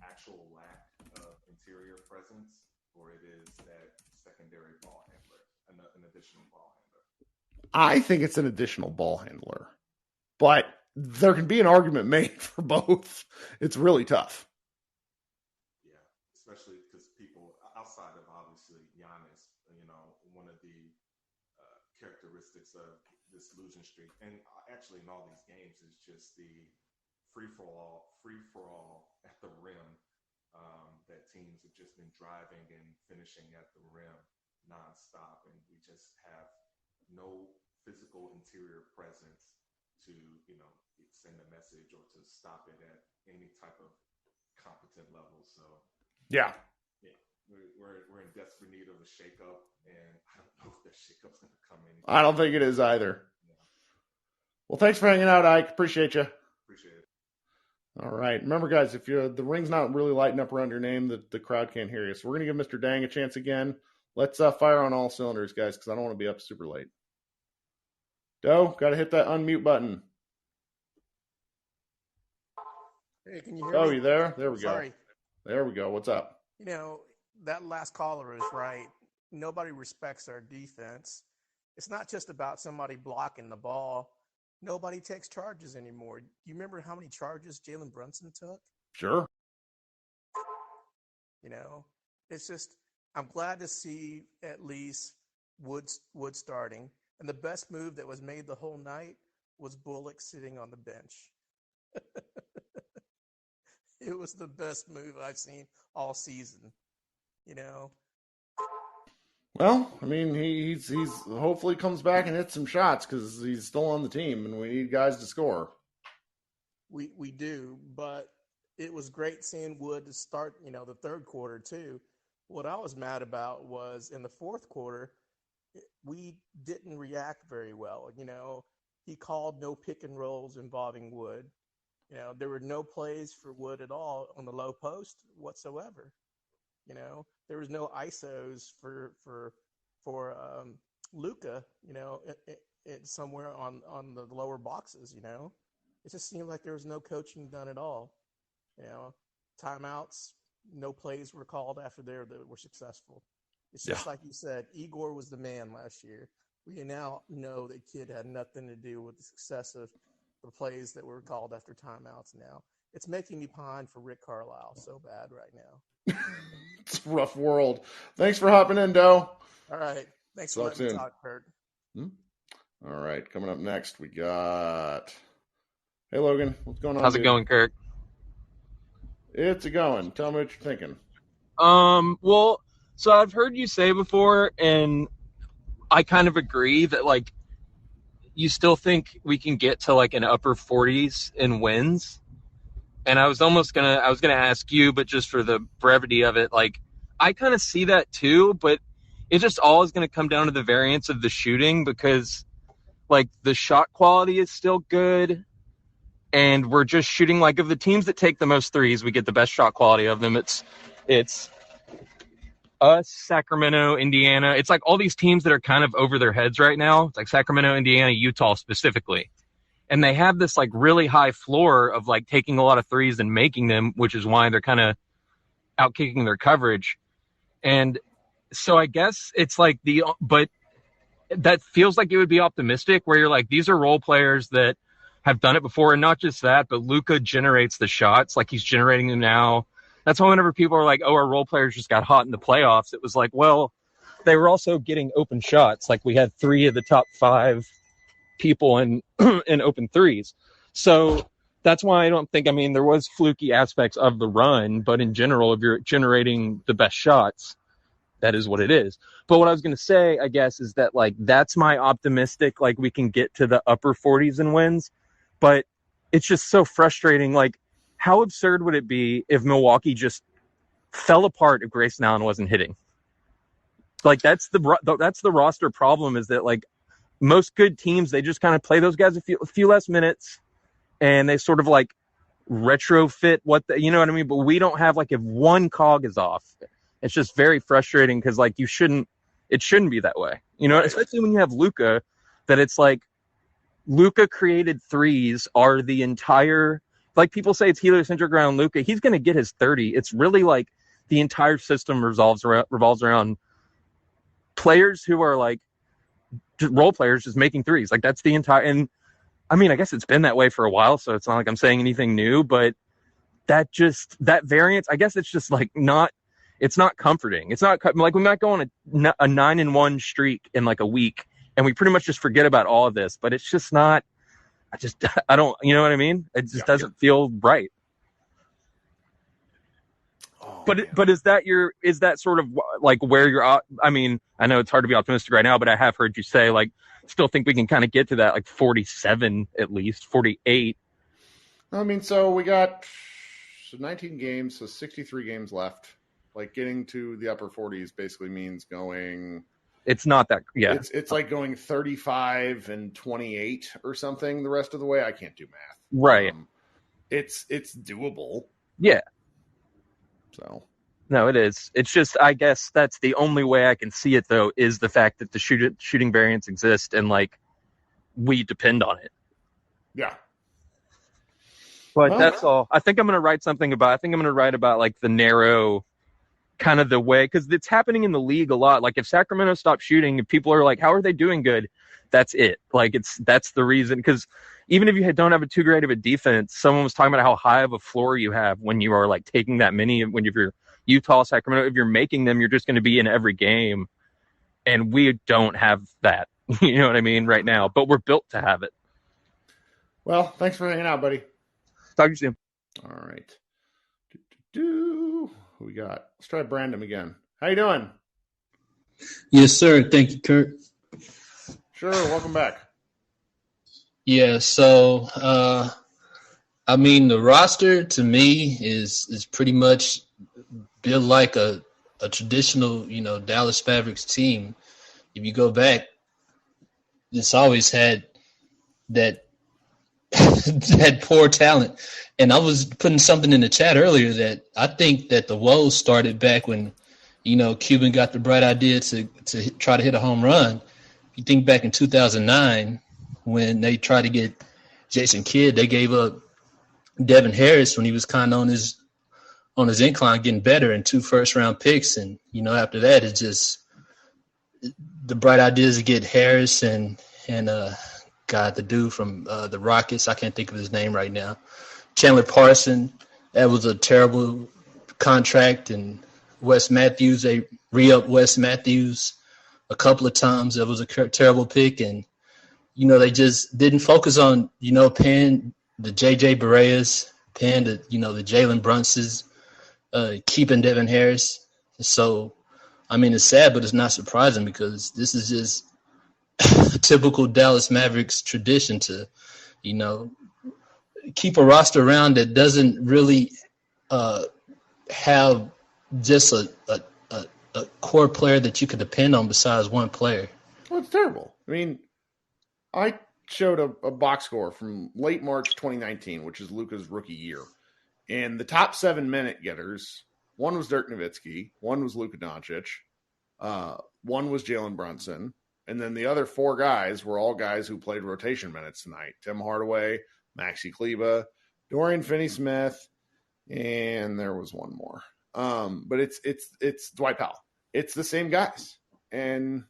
actual lack of interior presence, or it is that secondary ball handler, an additional ball handler? I think it's an additional ball handler, but there can be an argument made for both. It's really tough. Yeah, especially because people outside of obviously Giannis, one of the characteristics of this losing streak, and actually in all these games, is just the free for all at the rim. That teams have just been driving and finishing at the rim nonstop, and we just have no physical interior presence to send a message or to stop it at any type of competent level. So yeah, we're in desperate need of a shakeup, and I don't know if that shakeup's going to come in. I don't think it is either. Yeah. Well, thanks for hanging out, Ike. Appreciate you. Appreciate it. All right. Remember, guys, if the ring's not really lighting up around your name, the crowd can't hear you. So we're going to give Mr. Dang a chance again. Let's fire on all cylinders, guys, because I don't want to be up super late. Doe, got to hit that unmute button. Hey, can you hear me? Oh, you there? There we Sorry. go. There we go. What's up? That last caller is right. Nobody respects our defense. It's not just about somebody blocking the ball. Nobody takes charges anymore. Do you remember how many charges Jalen Brunson took? Sure. It's just, I'm glad to see at least Wood starting. And the best move that was made the whole night was Bullock sitting on the bench. It was the best move I've seen all season, Well, I mean, he's hopefully comes back and hits some shots because he's still on the team, and we need guys to score. We do, but it was great seeing Wood to start, the third quarter too. What I was mad about was in the fourth quarter, we didn't react very well. He called no pick and rolls involving Wood. There were no plays for Wood at all on the low post whatsoever. There was no ISOs for Luka, somewhere on the lower boxes, It just seemed like there was no coaching done at all. Timeouts, no plays were called after there that were successful. It's just like you said, Igor was the man last year. We now know that Kidd had nothing to do with the success of the plays that were called after timeouts now. it's making me pine for Rick Carlisle so bad right now. It's a rough world. Thanks for hopping in, Doe. All right. Thanks for Talk letting me soon. talk, Kurt. All right, coming up next, we got. Hey, Logan, what's going on? How's it going, Kirk? It's a going. Tell me what you're thinking. Well, so I've heard you say before, and I kind of agree that like you still think we can get to like an upper 40s in wins. And I was gonna ask you, but just for the brevity of it, like I kind of see that too, but it just all is going to come down to the variance of the shooting because like the shot quality is still good. And we're just shooting like of the teams that take the most threes, we get the best shot quality of them. It's us, Sacramento, Indiana. It's like all these teams that are kind of over their heads right now. It's like Sacramento, Indiana, Utah specifically. And they have this like really high floor of like taking a lot of threes and making them, which is why they're kind of outkicking their coverage. And so I guess it's like but that feels like it would be optimistic where you're like, these are role players that have done it before. And not just that, but Luka generates the shots. Like he's generating them now. That's why whenever people are like, oh, our role players just got hot in the playoffs, it was like, well, they were also getting open shots. Like we had 3 of the top 5 people in open threes. So that's why I don't think, I mean, there was fluky aspects of the run, but in general, if you're generating the best shots, that is what it is. But what I was going to say, I guess, is that like, that's my optimistic, like we can get to the upper 40s in wins, but it's just so frustrating. Like how absurd would it be if Milwaukee just fell apart if Grayson Allen wasn't hitting? Like that's the roster problem, is that like, most good teams, they just kind of play those guys a few less minutes and they sort of like retrofit you know what I mean? But we don't have like, if one cog is off, it's just very frustrating because like it shouldn't be that way. You know, especially when you have Luka, that it's like Luka created threes are the entire, like people say it's heliocentric around Luka. He's going to get his 30. It's really like the entire system revolves around players who are like, just role players just making threes. Like that's the entire, and I mean, I guess it's been that way for a while, so it's not like I'm saying anything new, but that variance, I guess it's just like it's not comforting. It's not like we might go on a 9-1 streak in like a week and we pretty much just forget about all of this, but it's just not, I don't, you know what I mean? It just doesn't feel right. But is that sort of like where you're, I mean, I know it's hard to be optimistic right now, but I have heard you say like, still think we can kind of get to that like 47, at least 48. I mean, so we got 19 games, so 63 games left. Like getting to the upper 40s basically means going. It's not that, yeah. It's like going 35 and 28 or something the rest of the way. I can't do math. Right. It's doable. Yeah. So. No, it is. It's just, I guess that's the only way I can see it, though, is the fact that the shooting variants exist and, like, we depend on it. Yeah. But that's all. I think I'm going to write about, like, the narrow kind of the way, because it's happening in the league a lot. Like, if Sacramento stops shooting, if people are like, how are they doing good? That's it. Like, that's the reason. Because even if you don't have a too great of a defense, someone was talking about how high of a floor you have when you are, like, taking that many, when you're Utah, Sacramento, if you're making them, you're just going to be in every game. And we don't have that, you know what I mean, right now. But we're built to have it. Well, thanks for hanging out, buddy. Talk to you soon. All right. Who we got? Let's try Brandon again. How you doing? Yes, sir. Thank you, Kirk. Sure. Welcome back. Yeah, so, I mean, the roster to me is pretty much built like a traditional, you know, Dallas Mavericks team. If you go back, it's always had that that poor talent. And I was putting something in the chat earlier that I think that the woes started back when, you know, Cuban got the bright idea to try to hit a home run. If you think back in 2009 when they tried to get Jason Kidd, they gave up Devin Harris when he was kind of on his incline, getting better, and 2 first-round picks. And, you know, after that, it's just the bright ideas to get Harris and the dude from the Rockets, I can't think of his name right now, Chandler Parson, that was a terrible contract, and Wes Matthews, they re-upped Wes Matthews a couple of times. That was a terrible pick, and they just didn't focus on paying the J.J. Bareas, paying the the Jalen Brunsons, keeping Devin Harris. So, I mean, it's sad, but it's not surprising because this is just a typical Dallas Mavericks tradition to, keep a roster around that doesn't really have just a core player that you could depend on besides one player. Well, it's terrible. I mean, I showed a box score from late March 2019, which is Luka's rookie year. And the top 7 minute getters, one was Dirk Nowitzki, one was Luka Doncic, one was Jalen Brunson, and then the other 4 guys were all guys who played rotation minutes tonight. Tim Hardaway, Maxi Kleber, Dorian Finney-Smith, and there was one more. But it's Dwight Powell. It's the same guys. And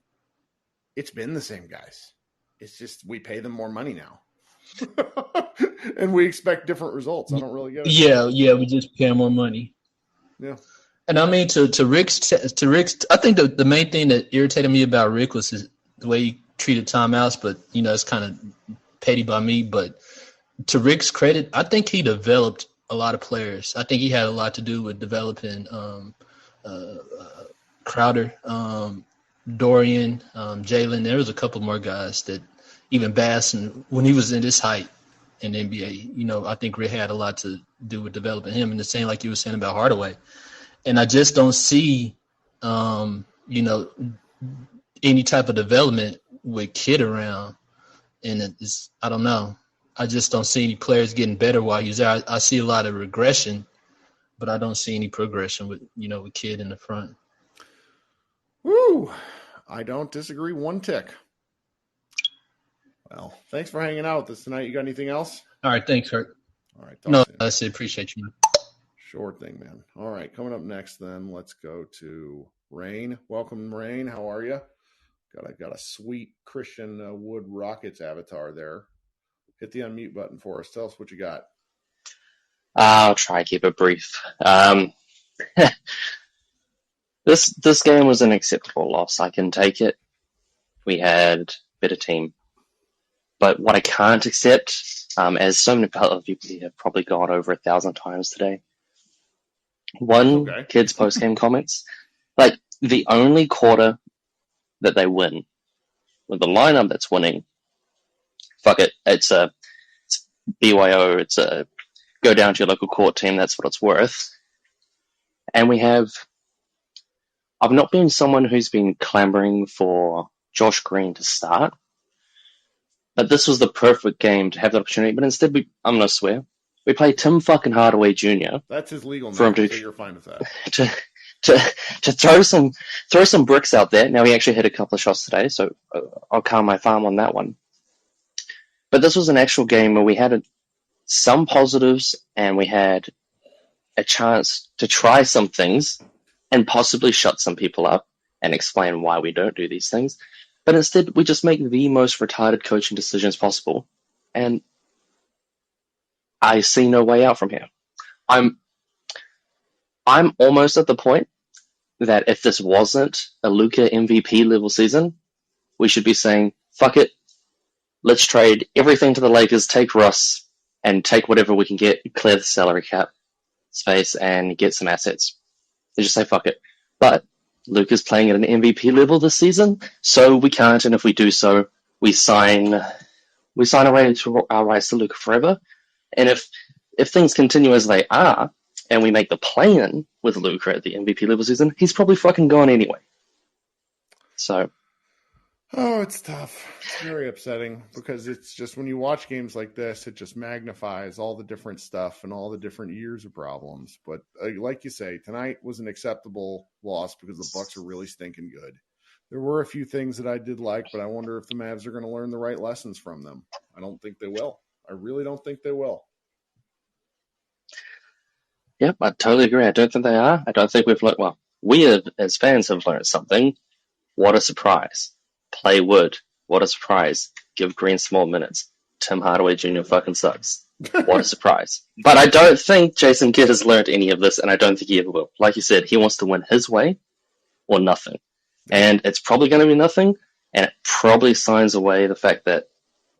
it's been the same guys. It's just we pay them more money now. And we expect different results. I don't really get it. Yeah, we just pay more money. Yeah. And I mean, to Rick's, I think the main thing that irritated me about Rick was the way he treated timeouts, but, it's kind of petty by me. But to Rick's credit, I think he developed a lot of players. I think he had a lot to do with developing Crowder, Dorian, Jalen. There was a couple more guys that even Bass, and when he was in this height in the NBA, I think Rick had a lot to do with developing him. And the same like you were saying about Hardaway. And I just don't see, any type of development with Kid around. And I don't know. I just don't see any players getting better while he's there. I see a lot of regression, but I don't see any progression with Kid in the front. Woo! I don't disagree one tick. Well, thanks for hanging out with us tonight. You got anything else? All right, thanks, Kirk. All right. No, I said appreciate you, man. Sure thing, man. All right, coming up next then, let's go to Rain. Welcome, Rain. How are you? Got a sweet Christian Wood Rockets avatar there. Hit the unmute button for us. Tell us what you got. I'll try to keep it brief. This game was an acceptable loss. I can take it. We had a better team. But what I can't accept, as so many other people have probably gone over 1,000 times today, Kid's post-game comments, like the only quarter that they win with the lineup that's winning, fuck it, it's BYO, it's a go down to your local court team, that's what it's worth. And I've not been someone who's been clamoring for Josh Green to start, but this was the perfect game to have the opportunity. But instead, I'm going to swear, we played Tim fucking Hardaway Jr. That's his legal name, so you're fine with that. To throw some bricks out there. Now, he actually hit a couple of shots today, so I'll calm my farm on that one. But this was an actual game where we had some positives and we had a chance to try some things and possibly shut some people up and explain why we don't do these things. But instead, we just make the most retarded coaching decisions possible. And I see no way out from here. I'm almost at the point that if this wasn't a Luka MVP level season, we should be saying, fuck it, let's trade everything to the Lakers, take Russ, and take whatever we can get, clear the salary cap space, and get some assets. They just say, fuck it. But Luka's playing at an MVP level this season, so we can't, and if we do so, we sign away to our rights to Luka forever. And if things continue as they are, and we make the play-in with Luka at the MVP level season, he's probably fucking gone anyway. So. Oh, it's tough. It's very upsetting because it's just when you watch games like this, it just magnifies all the different stuff and all the different years of problems. But like you say, tonight was an acceptable loss because the Bucks are really stinking good. There were a few things that I did like, but I wonder if the Mavs are going to learn the right lessons from them. I don't think they will. I really don't think they will. Yep, I totally agree. I don't think they are. I don't think we've learned. Well, we as fans have learned something. What a surprise. Play Wood. What a surprise. Give Green small minutes. Tim Hardaway Jr. fucking sucks. What a surprise. But I don't think Jason Kidd has learned any of this, and I don't think he ever will. Like you said, he wants to win his way or nothing. And it's probably going to be nothing, and it probably signs away the fact that,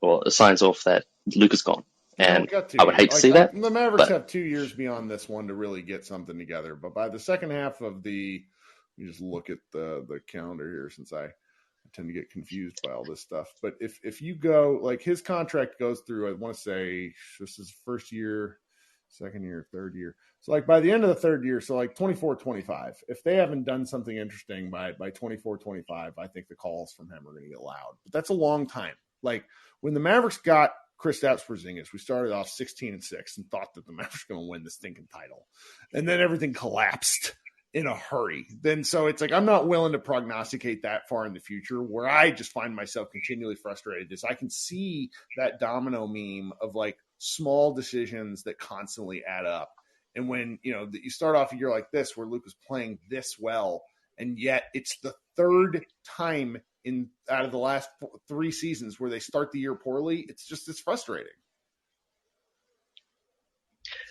well, it signs off that Luke is gone. And I would hate to see that. The Mavericks have 2 years beyond this one to really get something together. But by the second half of you just look at the calendar here, since I tend to get confused by all this stuff. But if you go, like, his contract goes through, I want to say this is first year, second year, third year. So like by the end of the third year, so like 24-25, if they haven't done something interesting by 24-25, I think the calls from him are going to get loud. But that's a long time. Like when the Mavericks got Kristaps Porzingis, we started off 16-6 and thought that the Mavericks were going to win the stinking title. And then everything collapsed in a hurry. Then so it's like I'm not willing to prognosticate that far in the future. Where I just find myself continually frustrated is I can see that domino meme of like small decisions that constantly add up. And when you start off a year like this where Luke is playing this well, and yet it's the third time out of the last 3 seasons where they start the year poorly, it's frustrating.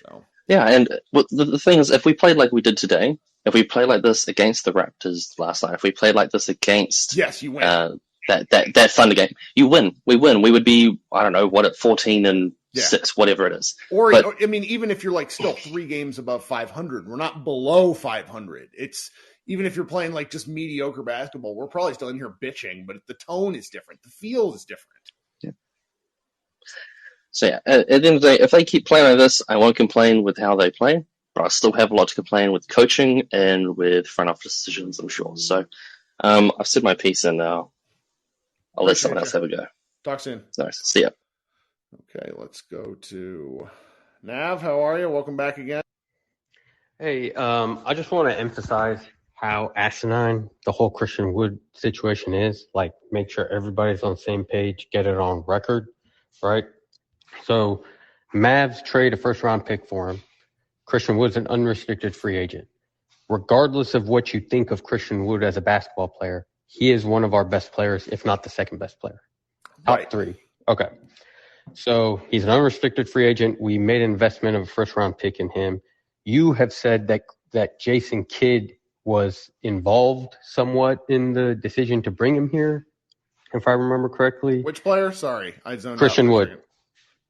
So yeah, and the thing is, if we played like we did today, if we played like this against the Raptors last night, if we played like this against you win. That Thunder game, you win. We win. We would be, I don't know, at 14-6, whatever it is. Or I mean, even if you're like still 3 games above 500, we're not below 500. It's even if you're playing like just mediocre basketball, we're probably still in here bitching, but the tone is different. The feel is different. Yeah. So yeah, at the end of the day, if they keep playing like this, I won't complain with how they play, but I still have a lot to complain with coaching and with front office decisions, I'm sure. So I've said my piece, and I'll let someone else have a go. Talk soon. Nice. See ya. Okay, let's go to Nav. How are you? Welcome back again. Hey, I just want to emphasize how asinine the whole Christian Wood situation is. Like, make sure everybody's on the same page, get it on record, right? So, Mavs trade a first-round pick for him. Christian Wood's an unrestricted free agent. Regardless of what you think of Christian Wood as a basketball player, he is one of our best players, if not the second best player. Top 3. Okay. So he's an unrestricted free agent. We made an investment of a first-round pick in him. You have said that Jason Kidd was involved somewhat in the decision to bring him here, if I remember correctly. Which player? Sorry, I zoned out. Christian Wood.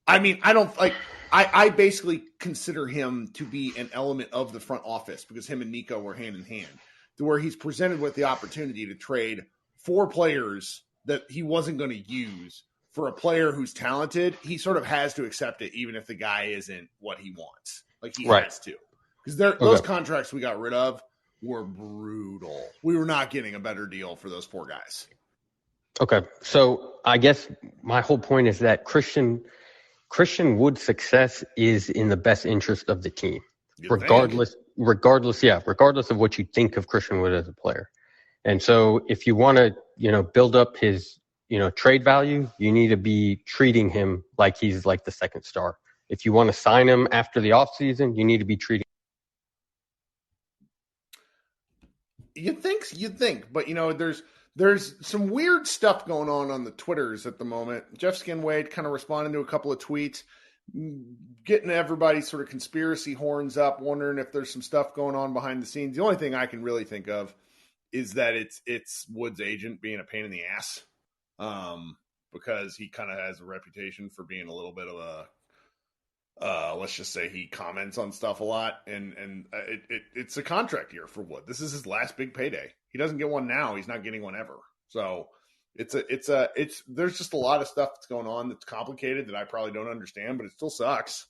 I mean, I don't like. I basically consider him to be an element of the front office because him and Nico were hand in hand, to where he's presented with the opportunity to trade 4 players that he wasn't going to use for a player who's talented. He sort of has to accept it, even if the guy isn't what he wants. Like he has to, because those contracts we got rid of were brutal. We were not getting a better deal for those 4 guys. Okay, so I guess my whole point is that Christian Wood's success is in the best interest of the team, regardless of what you think of Christian Wood as a player. And so if you want to, build up his, trade value, you need to be treating him like he's like the second star. If you want to sign him after the offseason, you need to be treating. You'd think, but there's some weird stuff going on the Twitters at the moment. Jeff Skinwade kind of responding to a couple of tweets, getting everybody sort of conspiracy horns up, wondering if there's some stuff going on behind the scenes. The only thing I can really think of is that it's Wood's agent being a pain in the ass, because he kind of has a reputation for being a little bit of a let's just say he comments on stuff a lot, and it's a contract year for Wood. This is his last big payday. He doesn't get one now. He's not getting one ever. So there's just a lot of stuff that's going on that's complicated that I probably don't understand, but it still sucks.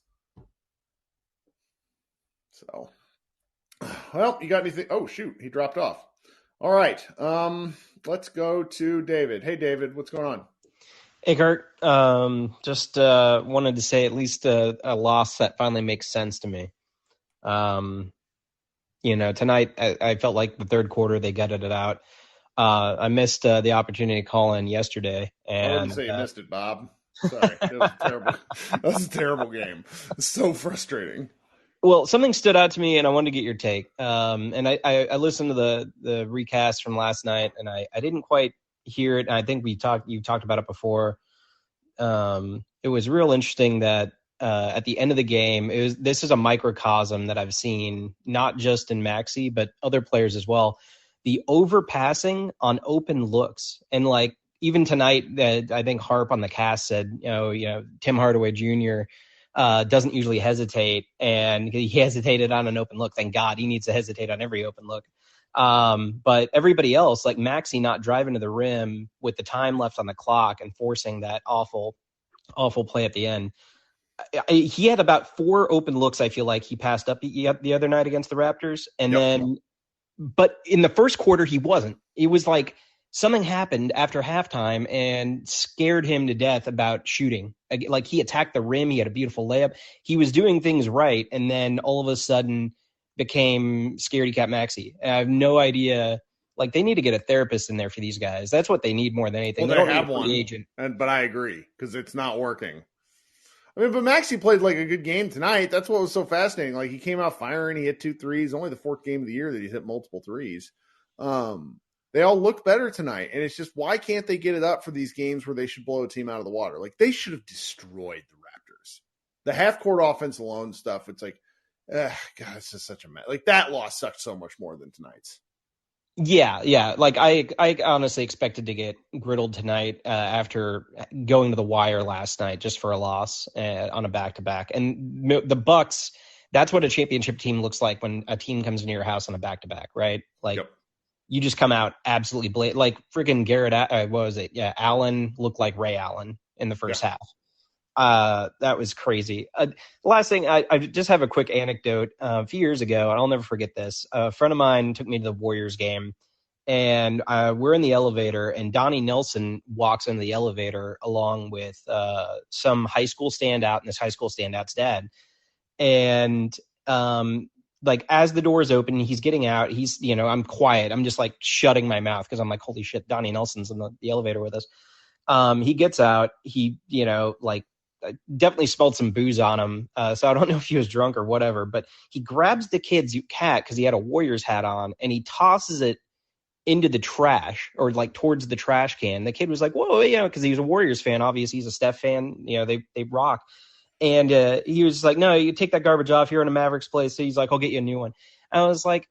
So, well, you got anything? Oh shoot, he dropped off. All right, let's go to David. Hey, David, what's going on? Hey, Kirk. Just wanted to say at least a loss that finally makes sense to me. Tonight I felt like the third quarter they gutted it out. I missed the opportunity to call in yesterday. And, I wouldn't say you missed it, Bob. Sorry. It was terrible. That was a terrible game. It's so frustrating. Well, something stood out to me, and I wanted to get your take. And I listened to the recast from last night, and I didn't quite hear it. And I think you talked about it before. It was real interesting that at the end of the game, this is a microcosm that I've seen not just in Maxey but other players as well. The overpassing on open looks, and like even tonight, I think Harp on the cast said, Tim Hardaway Jr. Doesn't usually hesitate, and he hesitated on an open look. Thank God, he needs to hesitate on every open look. But everybody else, like Maxey, not driving to the rim with the time left on the clock and forcing that awful play at the end. He had about 4 open looks. I feel like he passed up the other night against the Raptors, and then, but in the first quarter he wasn't. It was like something happened after halftime and scared him to death about shooting. Like he attacked the rim, he had a beautiful layup, he was doing things right, and then all of a sudden became scaredy cat Maxey. I have no idea. Like they need to get a therapist in there for these guys. That's what they need more than anything. Well, they don't have need a free one, agent. but I agree because it's not working. I mean, but Maxey played like a good game tonight. That's what was so fascinating. Like he came out firing, he hit 2 threes. Only the 4th game of the year that he's hit multiple threes. They all look better tonight, and it's just why can't they get it up for these games where they should blow a team out of the water? Like they should have destroyed the Raptors. The half-court offense alone stuff. It's like, God, it's just such a mess. Like that loss sucked so much more than tonight's. Yeah. Like I honestly expected to get griddled tonight after going to the wire last night just for a loss on a back-to-back. And the Bucks, that's what a championship team looks like when a team comes into your house on a back-to-back, right? Like you just come out absolutely blatant. Like freaking Garrett, what was it? Yeah, Allen looked like Ray Allen in the first half. That was crazy. Last thing, I just have a quick anecdote. A few years ago, and I'll never forget this. A friend of mine took me to the Warriors game, and we're in the elevator, and Donnie Nelson walks into the elevator along with some high school standout and this high school standout's dad. And like as the doors open, he's getting out. He's, I'm quiet. I'm just like shutting my mouth because I'm like, holy shit, Donnie Nelson's in the elevator with us. He gets out. He, definitely smelled some booze on him. So I don't know if he was drunk or whatever, but he grabs the kid's hat because he had a Warriors hat on and he tosses it into the trash or like towards the trash can. The kid was like, whoa, because he was a Warriors fan. Obviously he's a Steph fan. They rock. And he was like, no, you take that garbage off here in a Mavericks place. So he's like, I'll get you a new one. And I was like,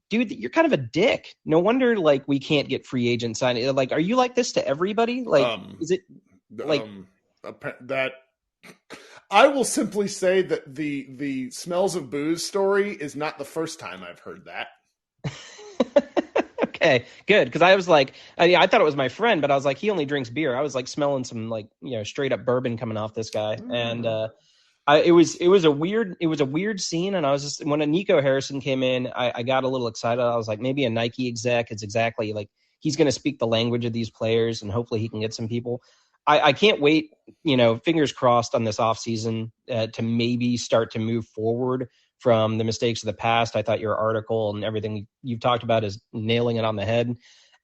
dude, you're kind of a dick. No wonder like we can't get free agents signed. Like, are you like this to everybody? Like, is it like that? I will simply say that the smells of booze story is not the first time I've heard that. Okay, good. Because I was like, I thought it was my friend, but I was like, he only drinks beer. I was like smelling some like straight up bourbon coming off this guy, and it was a weird scene. And I was just when Nico Harrison came in, I got a little excited. I was like, maybe a Nike exec is exactly like he's going to speak the language of these players, and hopefully he can get some people. I can't wait, fingers crossed on this offseason to maybe start to move forward from the mistakes of the past. I thought your article and everything you've talked about is nailing it on the head.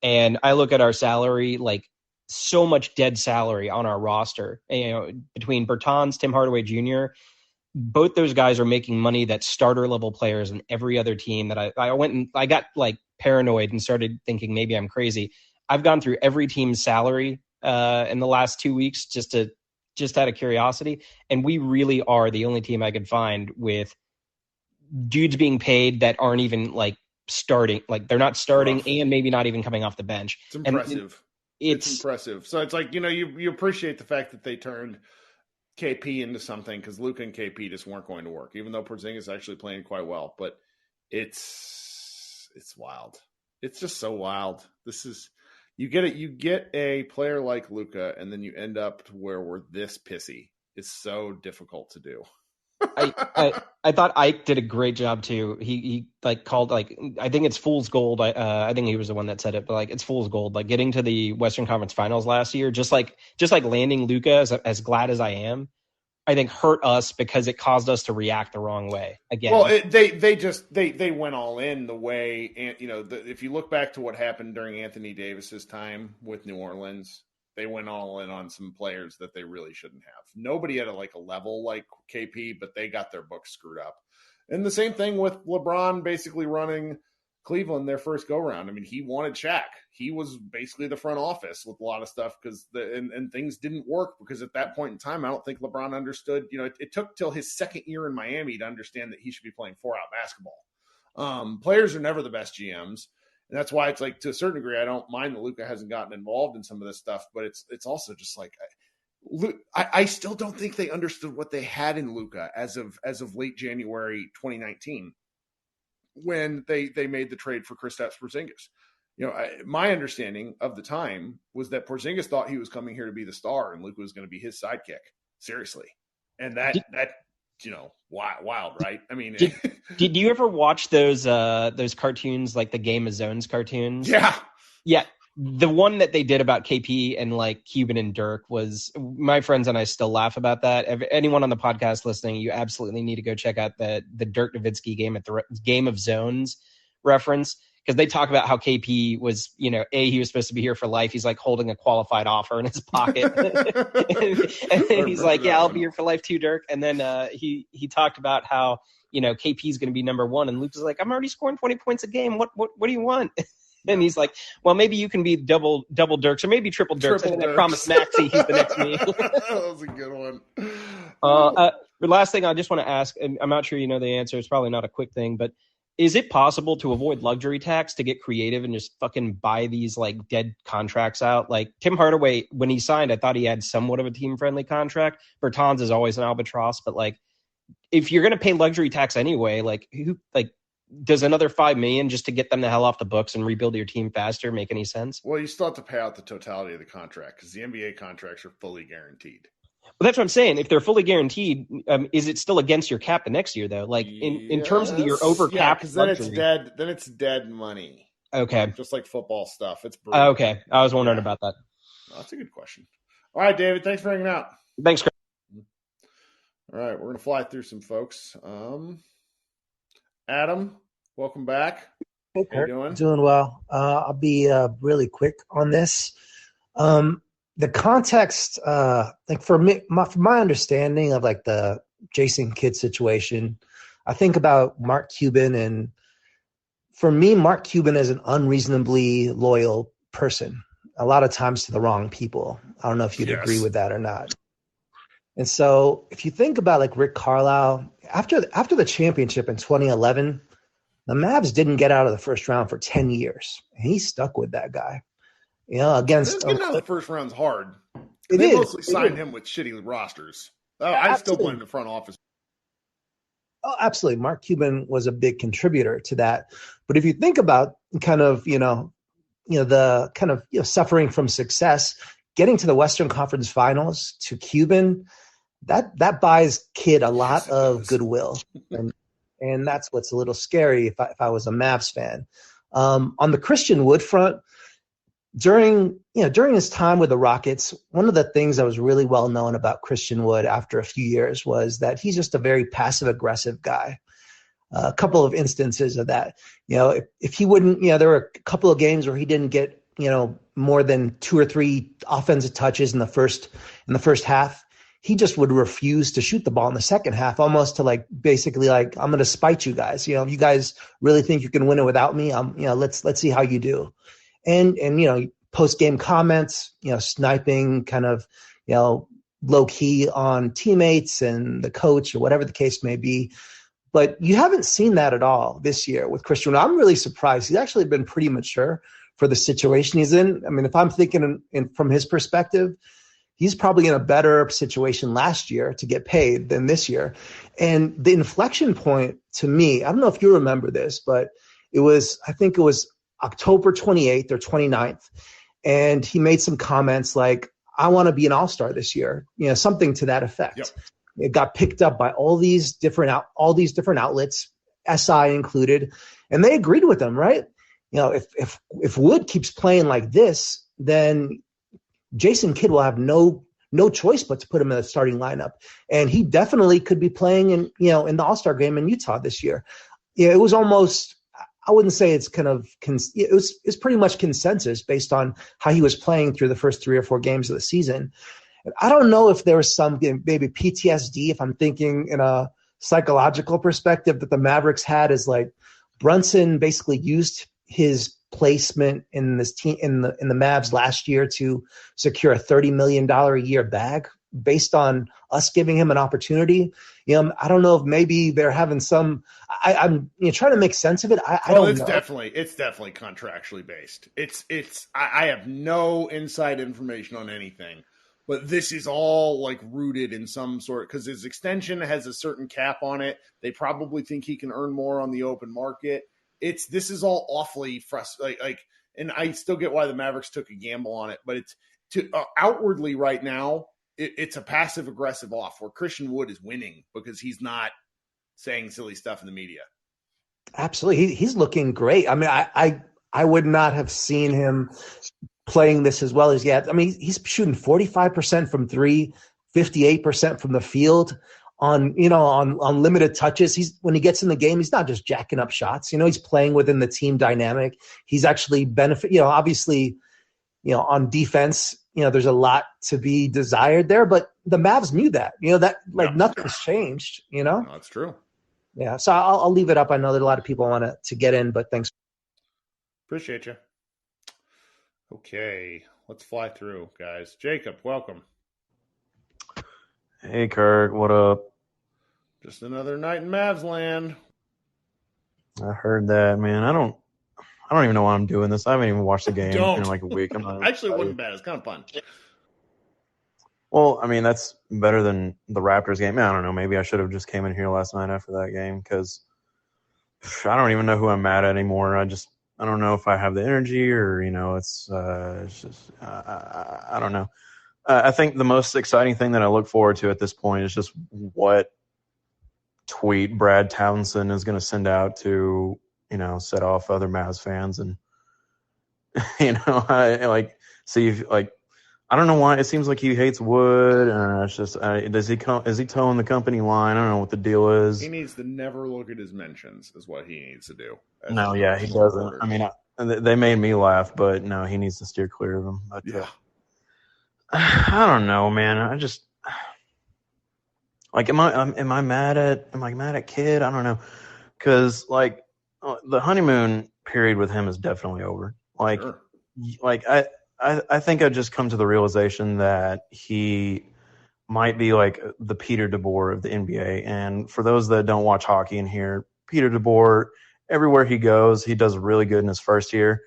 And I look at our salary, like so much dead salary on our roster, between Bertans, Tim Hardaway Jr., both those guys are making money that starter level players in every other team that I went and I got like paranoid and started thinking maybe I'm crazy. I've gone through every team's salary in the last 2 weeks just out of curiosity. And we really are the only team I could find with dudes being paid that aren't even like starting, like they're not starting and maybe not even coming off the bench. It's impressive. It's impressive. So it's like, you appreciate the fact that they turned KP into something because Luka and KP just weren't going to work, even though Porzingis is actually playing quite well. But it's wild. It's just so wild. This is, you get a player like Luka, and then you end up to where we're this pissy. It's so difficult to do. I thought Ike did a great job too. He like called like I think it's fool's gold. I think he was the one that said it, but like it's fool's gold. Like getting to the Western Conference Finals last year, just like landing Luka, as glad as I am, I think hurt us because it caused us to react the wrong way again. Well, they went all in the way, and if you look back to what happened during Anthony Davis's time with New Orleans, they went all in on some players that they really shouldn't have. Nobody had a level like KP, but they got their books screwed up. And the same thing with LeBron basically running Cleveland their first go round. I mean, he wanted Shaq. He was basically the front office with a lot of stuff because and things didn't work because at that point in time, I don't think LeBron understood. It took till his second year in Miami to understand that he should be playing 4-out basketball. Players are never the best GMs. And that's why it's like, to a certain degree, I don't mind that Luka hasn't gotten involved in some of this stuff, but it's also just like, I still don't think they understood what they had in Luka as of late January 2019 when they made the trade for Kristaps Porzingis. My understanding of the time was that Porzingis thought he was coming here to be the star and Luka was going to be his sidekick. Seriously. And that wild, right? I mean, did you ever watch those cartoons, like the Game of Zones cartoons? Yeah. The one that they did about KP and like Cuban and Dirk was, my friends and I still laugh about that. Anyone on the podcast listening, you absolutely need to go check out the Dirk Nowitzki Game of Zones reference, because they talk about how KP was, he was supposed to be here for life. He's like holding a qualified offer in his pocket. and he's like, yeah, I'll be here for life too, Dirk. And then he talked about how, KP is going to be number one. And Luke's like, I'm already scoring 20 points a game. What do you want? And he's like, well, maybe you can be double Dirks or maybe triple Dirks. And I promised Maxey he's the next me. That was a good one. The last thing I just want to ask, and I'm not sure you know the answer. It's probably not a quick thing, but is it possible to avoid luxury tax, to get creative and just fucking buy these like dead contracts out? Like Tim Hardaway, when he signed, I thought he had somewhat of a team-friendly contract. Bertans is always an albatross, but like if you're going to pay luxury tax anyway, does another $5 million just to get them the hell off the books and rebuild your team faster make any sense? Well, you still have to pay out the totality of the contract because the NBA contracts are fully guaranteed. Well, that's what I'm saying. If they're fully guaranteed, is it still against your cap the next year though? Like in terms of your over cap, because then it's dead. Then it's dead money. Okay, just like football stuff. It's brutal. Okay. I was wondering about that. Oh, that's a good question. All right, David. Thanks for hanging out. Thanks, Chris. All right, we're gonna fly through some folks. Adam, welcome back. Hey, How you doing? Doing well. I'll be really quick on this. The context, like for me, from my understanding of like the Jason Kidd situation, I think about Mark Cuban, and for me, Mark Cuban is an unreasonably loyal person, a lot of times to the wrong people. I don't know if you'd agree with that or not. And so if you think about like Rick Carlisle, after the championship in 2011, the Mavs didn't get out of the first round for 10 years. And he stuck with that guy. Against getting out of the first round's hard. They mostly signed him with shitty rosters. I still blame the front office. Oh, absolutely. Mark Cuban was a big contributor to that. But if you think about kind of, the kind of suffering from success, getting to the Western Conference Finals to Cuban, that buys Kidd a lot of goodwill. And that's what's a little scary if I was a Mavs fan. On the Christian Wood front, during his time with the Rockets, one of the things that was really well known about Christian Wood after a few years was that he's just a very passive aggressive guy. A couple of instances of that, if he wouldn't, there were a couple of games where he didn't get, more than 2 or 3 offensive touches in the first half. He just would refuse to shoot the ball in the second half, almost to like basically like, I'm going to spite you guys. If you guys really think you can win it without me, let's see how you do. And post-game comments, sniping kind of, low key on teammates and the coach or whatever the case may be. But you haven't seen that at all this year with Christian. I'm really surprised. He's actually been pretty mature for the situation he's in. I mean, if I'm thinking from his perspective, he's probably in a better situation last year to get paid than this year. And the inflection point to me, I don't know if you remember this, but I think it was October 28th or 29th. And he made some comments like, I want to be an all-star this year, something to that effect. Yep. It got picked up by all these different outlets, SI included, and they agreed with him, right? If Wood keeps playing like this, then Jason Kidd will have no choice but to put him in the starting lineup. And he definitely could be playing in the All-Star game in Utah this year. It was almost, I wouldn't say it's it's pretty much consensus based on how he was playing through the first 3 or 4 games of the season. And I don't know if there was some maybe PTSD, if I'm thinking in a psychological perspective, that the Mavericks had as like Brunson basically used his placement in this team in the Mavs last year to secure a $30 million a year bag based on us giving him an opportunity. I don't know if maybe they're having some. I'm trying to make sense of it. I don't know. It's definitely contractually based. I have no inside information on anything, but this is all like rooted in some sort, because his extension has a certain cap on it. They probably think he can earn more on the open market. This is all awfully frustrating. And I still get why the Mavericks took a gamble on it, but it's outwardly right now. It's a passive aggressive off where Christian Wood is winning because he's not saying silly stuff in the media. Absolutely. He's looking great. I mean, I would not have seen him playing this as well as yet. I mean, he's shooting 45% from three, 58% from the field on limited touches. When he gets in the game, he's not just jacking up shots. He's playing within the team dynamic. He's actually obviously, on defense, there's a lot to be desired there, but the Mavs knew that, nothing's changed, No, that's true. Yeah. So I'll leave it up. I know that a lot of people want to get in, but thanks. Appreciate you. Okay. Let's fly through, guys. Jacob, welcome. Hey, Kirk. What up? Just another night in Mavs land. I heard that, man. I don't even know why I'm doing this. I haven't even watched the game in like a week. Actually, it wasn't bad. It's kind of fun. Well, I mean, that's better than the Raptors game. I don't know. Maybe I should have just came in here last night after that game because I don't even know who I'm mad at anymore. I don't know if I have the energy or, it's just I don't know. I think the most exciting thing that I look forward to at this point is just what tweet Brad Townsend is going to send out to, set off other Mavs fans. And, I don't know why. It seems like he hates Wood. It's just, is he towing the company line? I don't know what the deal is. He needs to never look at his mentions is what he needs to do. No, yeah, he doesn't. I mean, they made me laugh, but no, he needs to steer clear of them. But, yeah. I don't know, man. I just am I mad at Kid? I don't know, because the honeymoon period with him is definitely over. Sure. I think I just come to the realization that he might be like the Peter DeBoer of the NBA. And for those that don't watch hockey in here, Peter DeBoer, everywhere he goes, he does really good in his first year.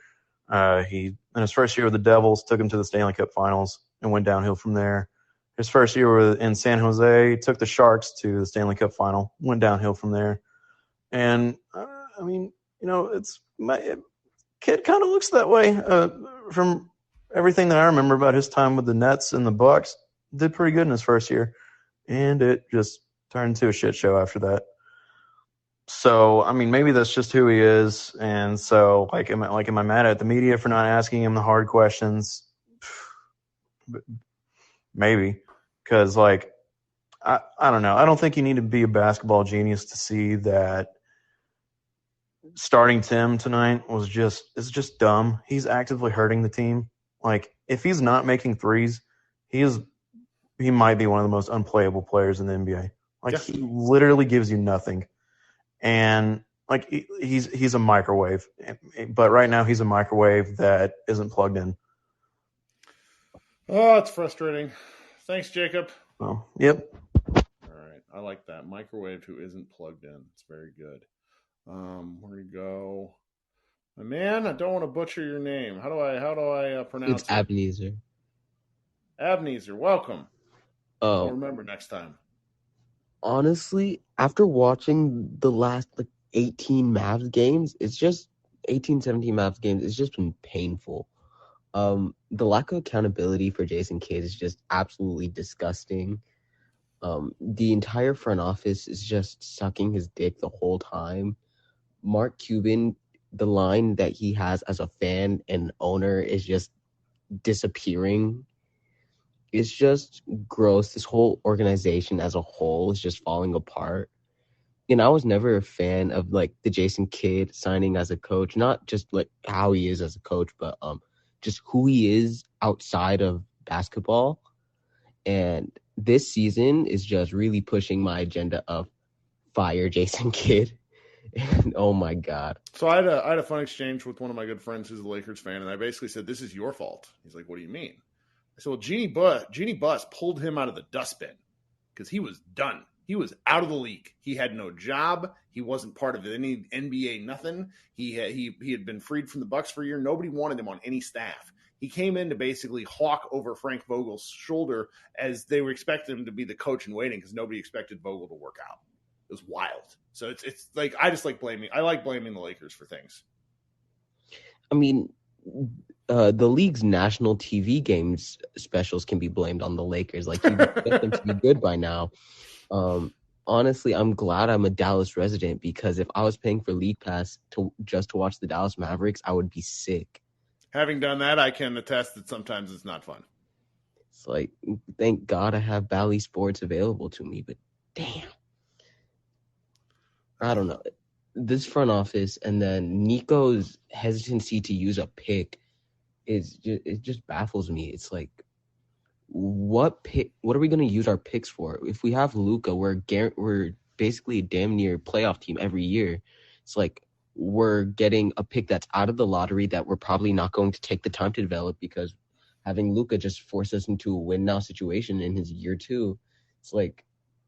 In his first year with the Devils, took him to the Stanley Cup Finals and went downhill from there. His first year in San Jose, took the Sharks to the Stanley Cup Final, went downhill from there. And Kid kind of looks that way from everything that I remember about his time with the Nets and the Bucks. Did pretty good in his first year, and it just turned into a shit show after that. So, I mean, maybe that's just who he is. And so, am I mad at the media for not asking him the hard questions? Maybe, because I don't know. I don't think you need to be a basketball genius to see that starting Tim tonight is just dumb. He's actively hurting the team. If he's not making threes, he might be one of the most unplayable players in the NBA. He literally gives you nothing. And he's a microwave. But right now he's a microwave that isn't plugged in. Oh, it's frustrating. Thanks, Jacob. Oh, yep. All right. I like that. Microwave who isn't plugged in. It's very good. Where you go? My man, I don't want to butcher your name. How do I pronounce it? It's Abneezer. Abneezer, welcome. Oh. I'll remember next time. Honestly, after watching the last 18 Mavs games, 17 Mavs games, it's just been painful. The lack of accountability for Jason Kidd is just absolutely disgusting. The entire front office is just sucking his dick the whole time. Mark Cuban, the line that he has as a fan and owner is just disappearing. It's just gross. This whole organization as a whole is just falling apart. And I was never a fan of the Jason Kidd signing as a coach, not just how he is as a coach, but just who he is outside of basketball. And this season is just really pushing my agenda of fire Jason Kidd. And oh my God. So I had a fun exchange with one of my good friends who's a Lakers fan, and I basically said, "This is your fault." He's like, "What do you mean?" I said, "Well, Jeannie Buss pulled him out of the dustbin because he was done. He was out of the league. He had no job. He wasn't part of any NBA nothing. He had been freed from the Bucks for a year. Nobody wanted him on any staff. He came in to basically hawk over Frank Vogel's shoulder as they were expecting him to be the coach in waiting because nobody expected Vogel to work out. It was wild. So it's like I just like blaming. I like blaming the Lakers for things. I mean, the league's national TV games specials can be blamed on the Lakers. Like, you expect them to be good by now. Honestly, I'm glad I'm a Dallas resident, because if I was paying for League Pass to watch the Dallas Mavericks, I would be sick. Having done that, I can attest that sometimes it's not fun. It's like, thank God I have Bally Sports available to me, but damn. I don't know. This front office and then Nico's hesitancy to use a pick it just baffles me. It's like, what are we going to use our picks for? If we have Luka, we're basically a damn near playoff team every year. It's like we're getting a pick that's out of the lottery that we're probably not going to take the time to develop, because having Luka just force us into a win now situation in his year 2. It's like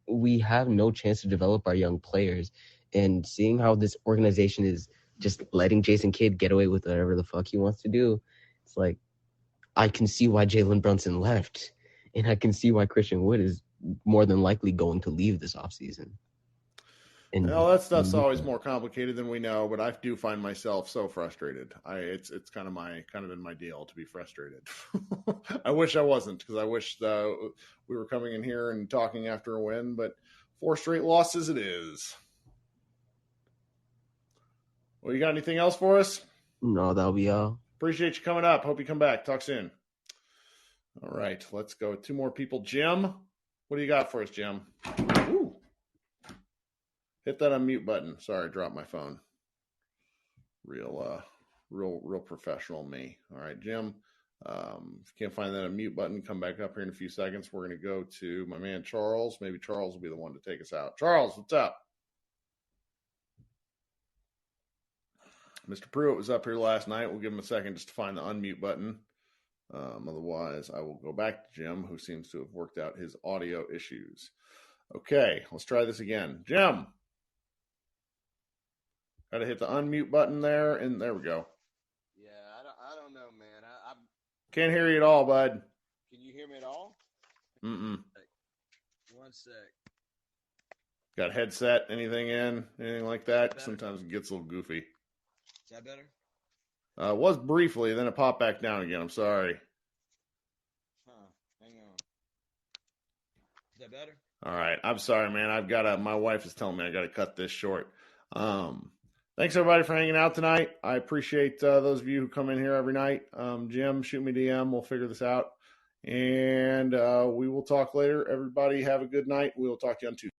we have no chance to develop our young players. And seeing how this organization is just letting Jason Kidd get away with whatever the fuck he wants to do, it's like, I can see why Jalen Brunson left, and I can see why Christian Wood is more than likely going to leave this offseason. And that stuff's always more complicated than we know, but I do find myself so frustrated. It's kind of been my deal to be frustrated. I wish I wasn't, because I wish we were coming in here and talking after a win, but 4 straight losses it is. Well, you got anything else for us? No, that'll be all. Appreciate you coming up. Hope you come back. Talk soon. All right, let's go. 2 more people. Jim, what do you got for us, Jim? Ooh. Hit that unmute button. Sorry, I dropped my phone. Real professional me. All right, Jim. If you can't find that unmute button, come back up here in a few seconds. We're going to go to my man Charles. Maybe Charles will be the one to take us out. Charles, what's up? Mr. Pruitt was up here last night. We'll give him a second just to find the unmute button. Otherwise, I will go back to Jim, who seems to have worked out his audio issues. Okay, let's try this again. Jim. Got to hit the unmute button there, and there we go. Yeah, I don't know, man. I can't hear you at all, bud. Can you hear me at all? Mm-mm. One sec. Got headset, anything like that? Sometimes it gets a little goofy. Is that better? Was briefly, then it popped back down again. I'm sorry. Huh. Hang on. Is that better? All right. I'm sorry, man. My wife is telling me I got to cut this short. Thanks everybody for hanging out tonight. I appreciate those of you who come in here every night. Jim, shoot me DM. We'll figure this out. And we will talk later. Everybody have a good night. We will talk to you on Tuesday.